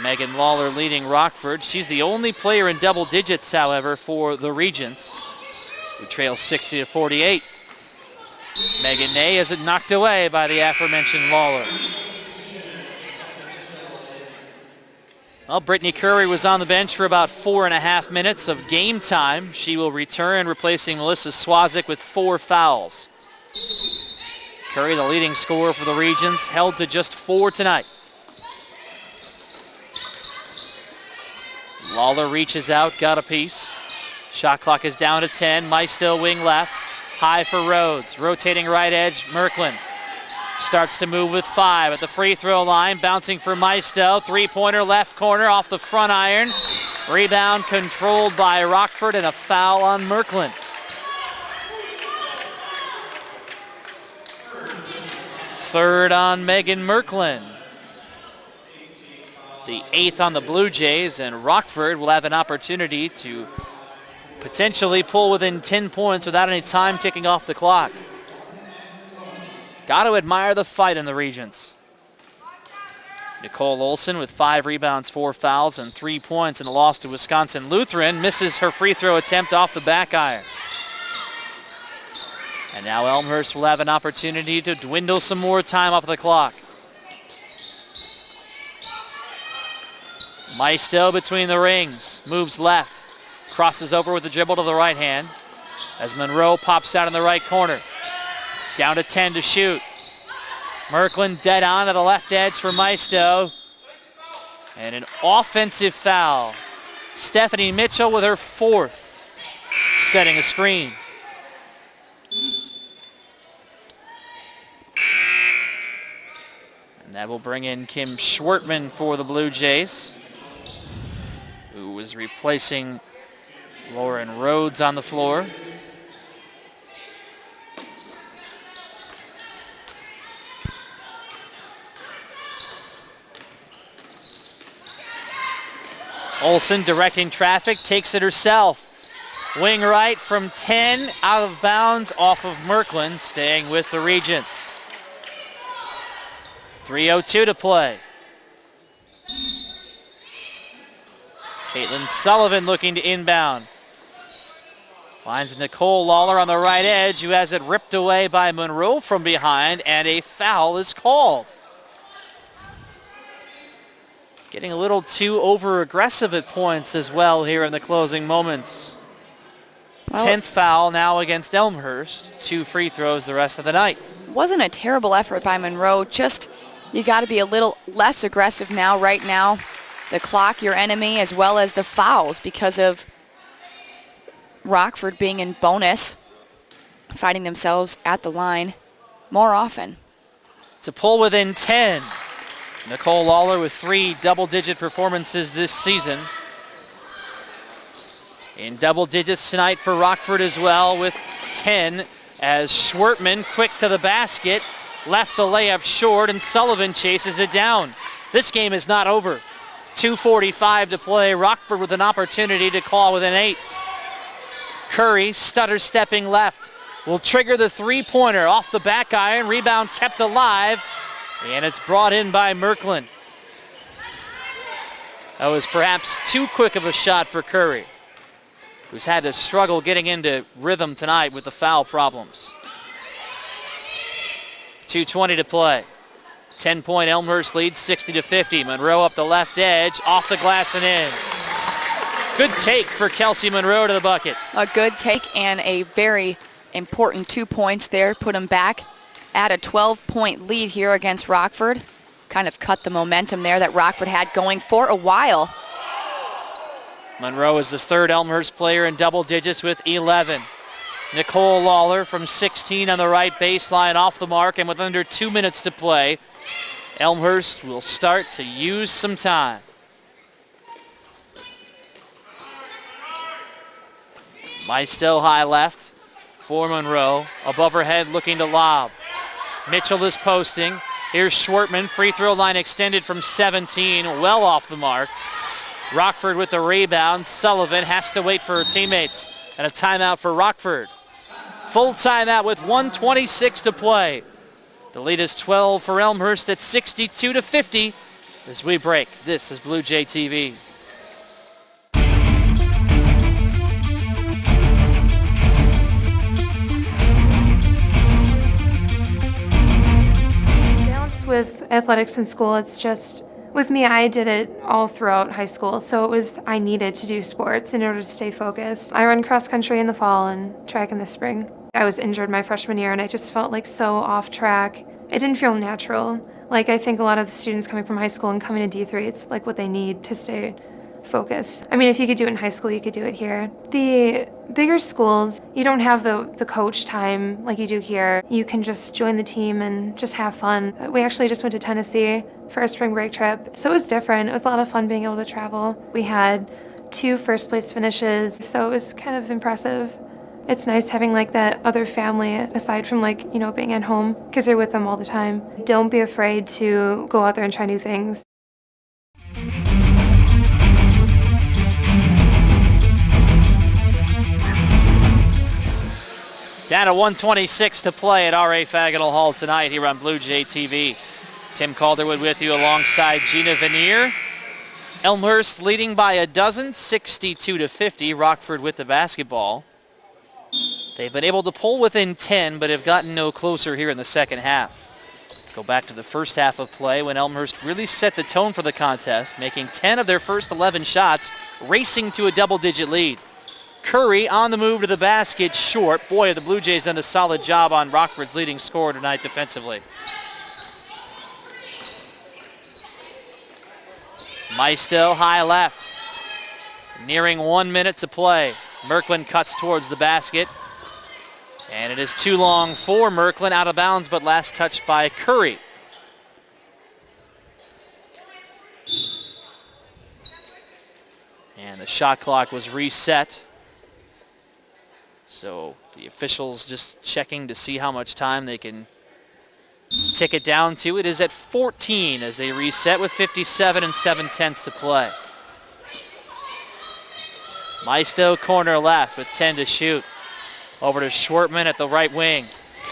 Megan Lawler leading Rockford. She's the only player in double digits, however, for the Regents, who trail 60-48. Megan Ney is knocked away by the aforementioned Lawler. Well, Brittany Curry was on the bench for about 4.5 minutes of game time. She will return, replacing Melissa Swazik with 4 fouls. Curry, the leading scorer for the Regents, held to just 4 tonight. Lawler reaches out, got a piece. Shot clock is down to 10. Maisto wing left. High for Rhodes. Rotating right edge, Merklin. Starts to move with 5 at the free throw line. Bouncing for Maisto. 3-pointer left corner off the front iron. Rebound controlled by Rockford and a foul on Merklin. Third on Megan Merklin. The 8th on the Blue Jays, and Rockford will have an opportunity to potentially pull within 10 points without any time ticking off the clock. Got to admire the fight in the Regents. Nicole Olson with 5 rebounds, 4 fouls, and 3 points in the loss to Wisconsin Lutheran. Misses her free throw attempt off the back iron. And now Elmhurst will have an opportunity to dwindle some more time off the clock. Maisto between the rings, moves left, crosses over with the dribble to the right hand as Monroe pops out in the right corner. Down to 10 to shoot. Merklin dead on to the left edge for Maisto. And an offensive foul. Stephanie Mitchell with her 4th, setting a screen. And that will bring in Kim Schwartman for the Blue Jays, who is replacing Lauren Rhodes on the floor. Olsen directing traffic, takes it herself. Wing right from 10, out of bounds off of Merklin, staying with the Regents. 3:02 to play. Caitlin Sullivan looking to inbound. Finds Nicole Lawler on the right edge, who has it ripped away by Monroe from behind, and a foul is called. Getting a little too over-aggressive at points as well here in the closing moments. Well, 10th foul now against Elmhurst. 2 free throws the rest of the night. Wasn't a terrible effort by Monroe. Just, you got to be a little less aggressive now, right now. The clock, your enemy, as well as the fouls because of Rockford being in bonus, finding themselves at the line more often. To pull within 10. Nicole Lawler with 3 double-digit performances this season. In double digits tonight for Rockford as well with 10, as Schwartman, quick to the basket, left the layup short, and Sullivan chases it down. This game is not over. 2:45 to play. Rockford with an opportunity to claw within 8. Curry, stutter stepping left, will trigger the 3-pointer off the back iron. Rebound kept alive, and it's brought in by Merklin. That was perhaps too quick of a shot for Curry, who's had to struggle getting into rhythm tonight with the foul problems. 2:20 to play. 10-point Elmhurst lead, 60-50. Monroe up the left edge, off the glass and in. Good take for Kelsey Monroe to the bucket. A good take and a very important 2 points there. Put them back at a 12-point lead here against Rockford. Kind of cut the momentum there that Rockford had going for a while. Monroe is the 3rd Elmhurst player in double digits with 11. Nicole Lawler from 16 on the right baseline, off the mark, and with under 2 minutes to play, Elmhurst will start to use some time. Maisto high left for Monroe. Above her head looking to lob. Mitchell is posting. Here's Schwartman. Free throw line extended from 17. Well off the mark. Rockford with the rebound. Sullivan has to wait for her teammates. And a timeout for Rockford. Full timeout with 1:26 to play. The lead is 12 for Elmhurst at 62-50 as we break. This is Blue Jay TV. With athletics in school, it's just, with me, I did it all throughout high school, so I needed to do sports in order to stay focused. I run cross country in the fall and track in the spring. I was injured my freshman year and I just felt like so off track. It didn't feel natural. Like, I think a lot of the students coming from high school and coming to D3, it's like what they need to stay focused. I mean, if you could do it in high school, you could do it here. The bigger schools, you don't have the coach time like you do here. You can just join the team and just have fun. We actually just went to Tennessee for a spring break trip, so it was different. It was a lot of fun being able to travel. We had 2 first place finishes, so it was kind of impressive. It's nice having like that other family aside from like, you know, being at home, because you're with them all the time. Don't be afraid to go out there and try new things. Down to 1:26 to play at R.A. Faginal Hall tonight here on Blue Jay TV. Tim Calderwood with you alongside Gina Veneer. Elmhurst leading by a dozen, 62-50. Rockford with the basketball. They've been able to pull within 10, but have gotten no closer here in the second half. Go back to the first half of play when Elmhurst really set the tone for the contest, making 10 of their first 11 shots, racing to a double-digit lead. Curry on the move to the basket, short. Boy, the Blue Jays done a solid job on Rockford's leading scorer tonight defensively. Maisto high left. Nearing 1 minute to play. Merklin cuts towards the basket. And it is too long for Merklin, out of bounds, but last touched by Curry. And the shot clock was reset. So the officials just checking to see how much time they can tick it down to. It is at 14 as they reset with 57 7/10 to play. Maisto corner left with 10 to shoot. Over to Schwartman at the right wing.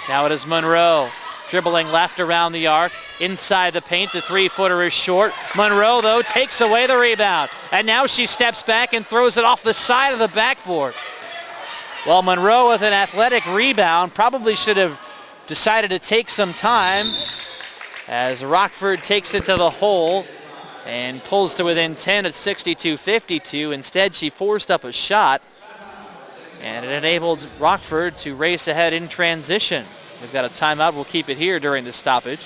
Now it is Monroe dribbling left around the arc. Inside the paint, the 3-footer is short. Monroe, though, takes away the rebound. And now she steps back and throws it off the side of the backboard. Well, Monroe with an athletic rebound probably should have decided to take some time as Rockford takes it to the hole and pulls to within 10 at 62-52. Instead, she forced up a shot, and it enabled Rockford to race ahead in transition. We've got a timeout. We'll keep it here during the stoppage.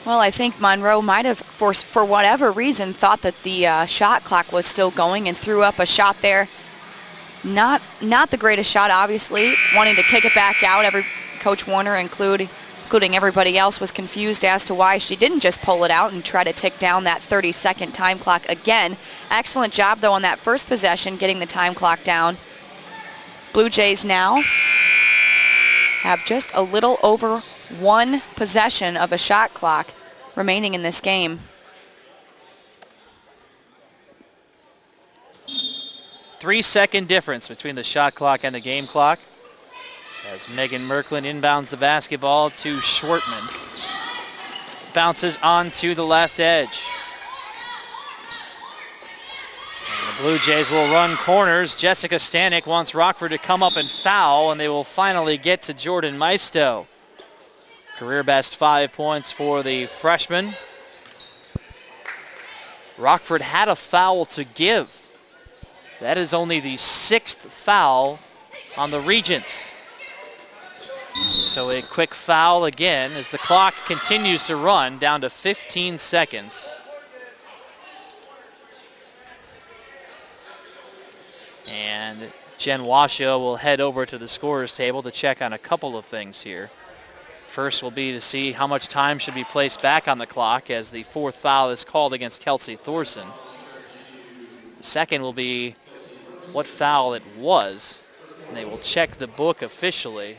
Well, I think Monroe might have, for whatever reason, thought that the shot clock was still going and threw up a shot there. Not the greatest shot, obviously. Wanting to kick it back out. Coach Warner, including everybody else, was confused as to why she didn't just pull it out and try to tick down that 30-second time clock again. Excellent job, though, on that first possession, getting the time clock down. Blue Jays now have just a little over 1 possession of a shot clock remaining in this game. Three-second difference between the shot clock and the game clock as Megan Merklin inbounds the basketball to Schwartman. Bounces onto the left edge. And the Blue Jays will run corners. Jessica Stanek wants Rockford to come up and foul, and they will finally get to Jordan Maisto. Career best 5 points for the freshman. Rockford had a foul to give. That is only the 6th foul on the Regents. So a quick foul again as the clock continues to run down to 15 seconds. And Jen Washoe will head over to the scorer's table to check on a couple of things here. First will be to see how much time should be placed back on the clock as the 4th foul is called against Kelsey Thorson. The second will be what foul it was, and they will check the book officially.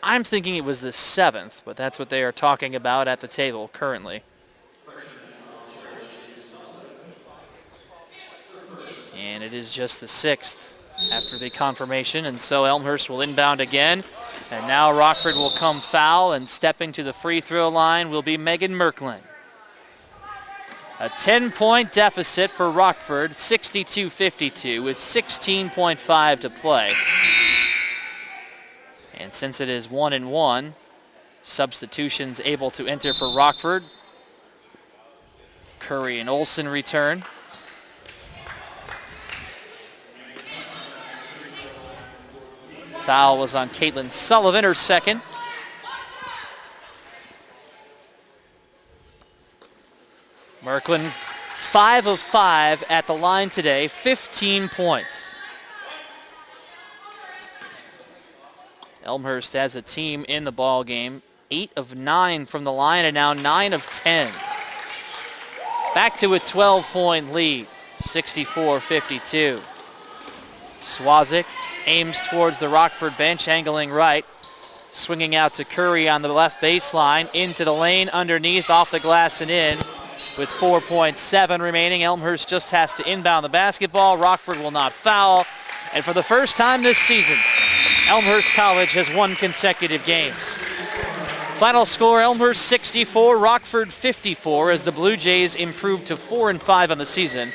I'm thinking it was the 7th, but that's what they are talking about at the table currently. And it is just the 6th after the confirmation, and so Elmhurst will inbound again. And now Rockford will come foul, and stepping to the free throw line will be Megan Merklin. A 10-point deficit for Rockford, 62-52, with 16.5 to play. And since it is 1-1, substitutions able to enter for Rockford. Curry and Olsen return. Foul was on Caitlin Sullivan, her second. Merklin, 5 of 5 at the line today, 15 points. Elmhurst as a team in the ball game, 8 of 9 from the line and now 9 of 10. Back to a 12-point lead, 64-52. Swazik aims towards the Rockford bench, angling right. Swinging out to Curry on the left baseline, into the lane, underneath, off the glass and in. With 4.7 remaining, Elmhurst just has to inbound the basketball. Rockford will not foul. And for the first time this season, Elmhurst College has won consecutive games. Final score, Elmhurst 64, Rockford 54, as the Blue Jays improve to 4-5 on the season.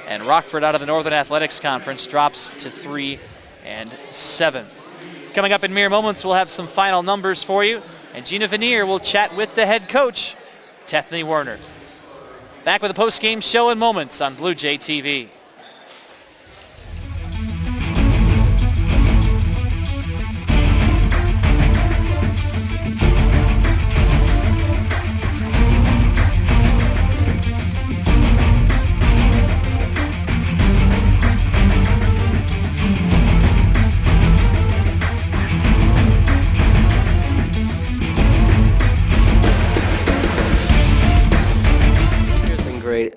And Rockford out of the Northern Athletics Conference drops to 3-7. Coming up in mere moments, we'll have some final numbers for you. And Gina Vanier will chat with the head coach, Tethany Werner. Back with a post-game show in moments on Blue Jay TV.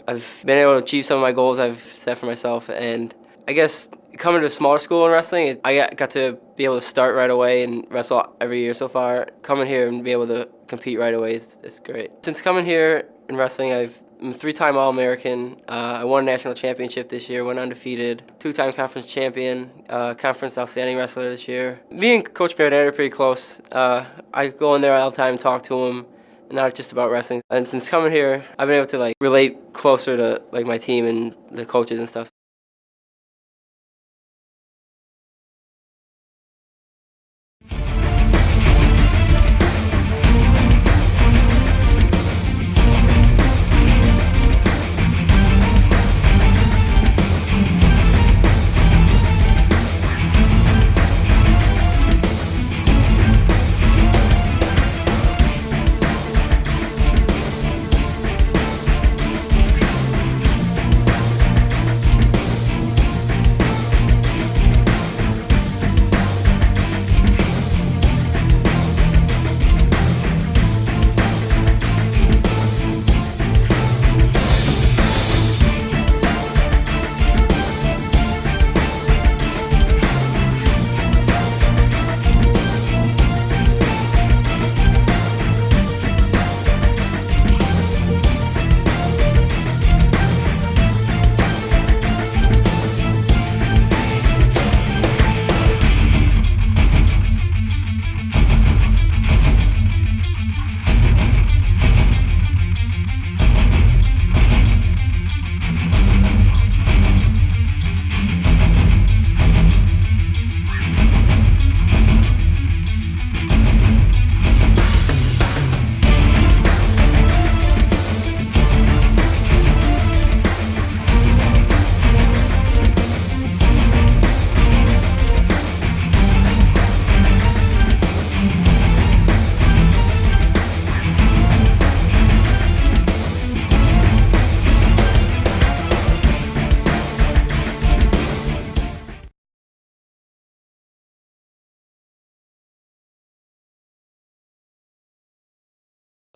I've been able to achieve some of my goals I've set for myself, and I guess coming to a smaller school in wrestling, I got to be able to start right away and wrestle every year so far. Coming here and be able to compete right away is great. Since coming here in wrestling, I'm a 3-time All-American. I won a national championship this year, went undefeated, 2-time conference champion, conference outstanding wrestler this year. Me and Coach Marinette are pretty close. I go in there all the time and talk to him. Not just about wrestling. And since coming here, I've been able to relate closer to my team and the coaches and stuff.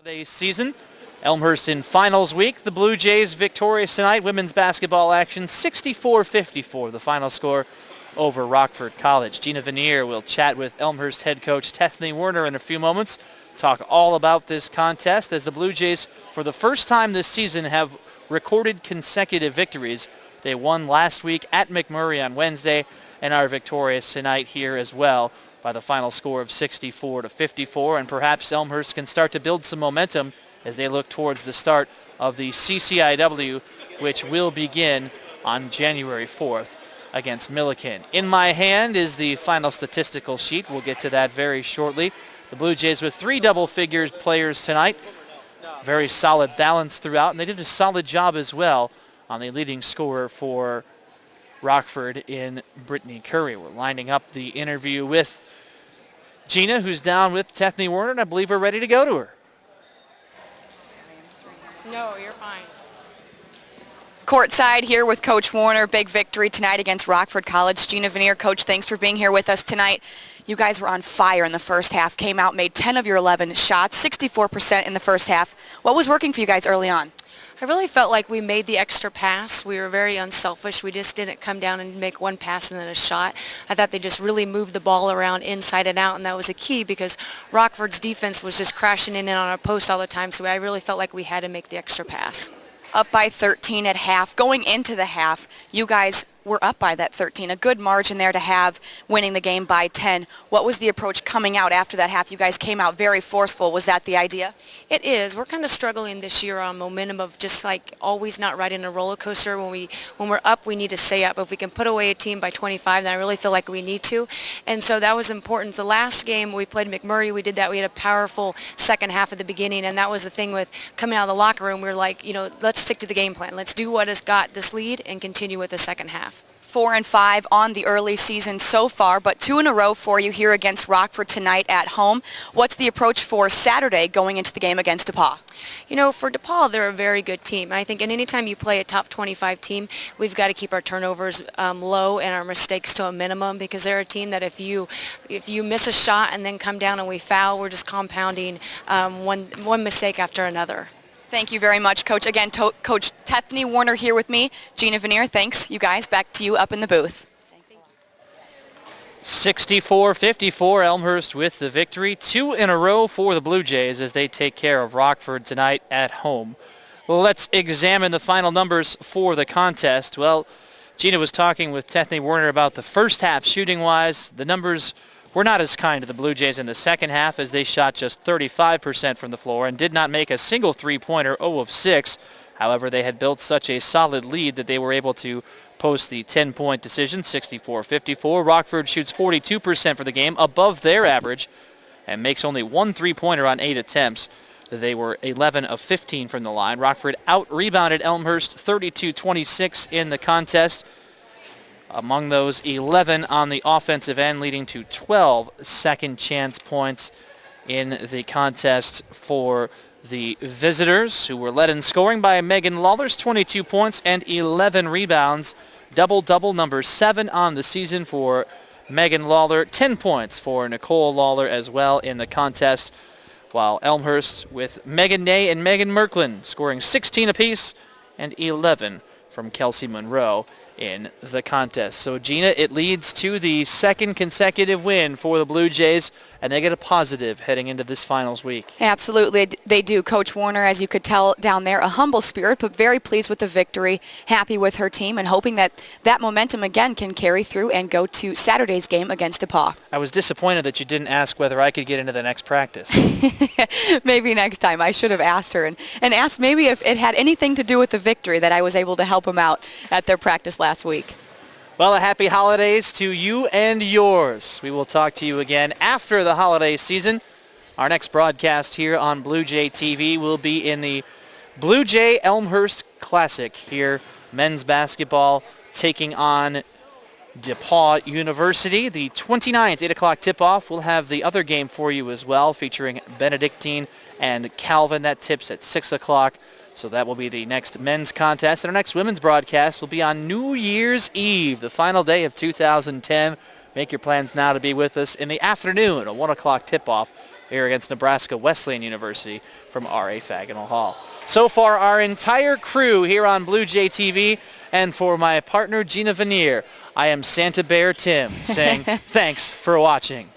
The season, Elmhurst in finals week. The Blue Jays victorious tonight. Women's basketball action 64-54. The final score over Rockford College. Gina Vanier will chat with Elmhurst head coach Tethany Werner in a few moments, talk all about this contest as the Blue Jays, for the first time this season, have recorded consecutive victories. They won last week at McMurray on Wednesday and are victorious tonight here as well by the final score of 64-54. And perhaps Elmhurst can start to build some momentum as they look towards the start of the CCIW, which will begin on January 4th against Milliken. In my hand is the final statistical sheet. We'll get to that very shortly. The Blue Jays with 3 double-figure players tonight. Very solid balance throughout, and they did a solid job as well on the leading scorer for Rockford in Brittany Curry. We're lining up the interview with Gina, who's down with Tethany Werner, and I believe we're ready to go to her. No, you're fine. Courtside here with Coach Warner. Big victory tonight against Rockford College. Gina Vanier, Coach, thanks for being here with us tonight. You guys were on fire in the first half. Came out, made 10 of your 11 shots, 64% in the first half. What was working for you guys early on? I really felt like we made the extra pass. We were very unselfish. We just didn't come down and make one pass and then a shot. I thought they just really moved the ball around inside and out, and that was a key because Rockford's defense was just crashing in and on our post all the time, so I really felt like we had to make the extra pass. Up by 13 at half. Going into the half, you guys were up by that 13. A good margin there to have, winning the game by 10. What was the approach coming out after that half? You guys came out very forceful. Was that the idea? It is. We're kind of struggling this year on momentum of just like always not riding a roller coaster. When we're up, we need to stay up. If we can put away a team by 25, then I really feel like we need to. And so that was important. The last game we played McMurray, we did that. We had a powerful second half at the beginning, and that was the thing with coming out of the locker room. We were like, let's stick to the game plan. Let's do what has got this lead and continue with the second half. 4-5 on the early season so far, but 2 in a row for you here against Rockford tonight at home. What's the approach for Saturday going into the game against DePaul? For DePaul, they're a very good team. I think anytime you play a top 25 team, we've got to keep our turnovers low and our mistakes to a minimum, because they're a team that if you miss a shot and then come down and we foul, we're just compounding one mistake after another. Thank you very much, Coach. Again, Coach Tethany Werner here with me. Gina Vanier, thanks. You guys, back to you up in the booth. 64-54, Elmhurst with the victory. 2 in a row for the Blue Jays as they take care of Rockford tonight at home. Well, let's examine the final numbers for the contest. Well, Gina was talking with Tethany Werner about the first half shooting-wise. The numbers were not as kind to the Blue Jays in the second half as they shot just 35% from the floor and did not make a single three-pointer, 0 of 6. However, they had built such a solid lead that they were able to post the 10-point decision, 64-54. Rockford shoots 42% for the game, above their average, and makes only 1 three-pointer on 8 attempts. They were 11 of 15 from the line. Rockford out-rebounded Elmhurst 32-26 in the contest. Among those, 11 on the offensive end, leading to 12 second chance points in the contest for the visitors, who were led in scoring by Megan Lawler's 22 points and 11 rebounds. Double-double, number 7 on the season for Megan Lawler. 10 points for Nicole Lawler as well in the contest, while Elmhurst with Megan Ney and Megan Merklin scoring 16 apiece and 11 from Kelsey Monroe in the contest. So, Gina, it leads to the second consecutive win for the Blue Jays, and they get a positive heading into this finals week. Absolutely, they do. Coach Warner, as you could tell down there, a humble spirit, but very pleased with the victory, happy with her team, and hoping that that momentum again can carry through and go to Saturday's game against DePaul. I was disappointed that you didn't ask whether I could get into the next practice. Maybe next time. I should have asked her and asked maybe if it had anything to do with the victory that I was able to help them out at their practice last week. Well, a happy holidays to you and yours. We will talk to you again after the holiday season. Our next broadcast here on Blue Jay TV will be in the Blue Jay Elmhurst Classic here. Men's basketball taking on DePaul University. The 29th, 8 o'clock tip-off. We'll have the other game for you as well, featuring Benedictine and Calvin. That tips at 6 o'clock. So that will be the next men's contest. And our next women's broadcast will be on New Year's Eve, the final day of 2010. Make your plans now to be with us in the afternoon, a 1 o'clock tip-off here against Nebraska Wesleyan University from R.A. Faginal Hall. So far, our entire crew here on Blue Jay TV, and for my partner, Gina Vanier, I am Santa Bear Tim saying thanks for watching.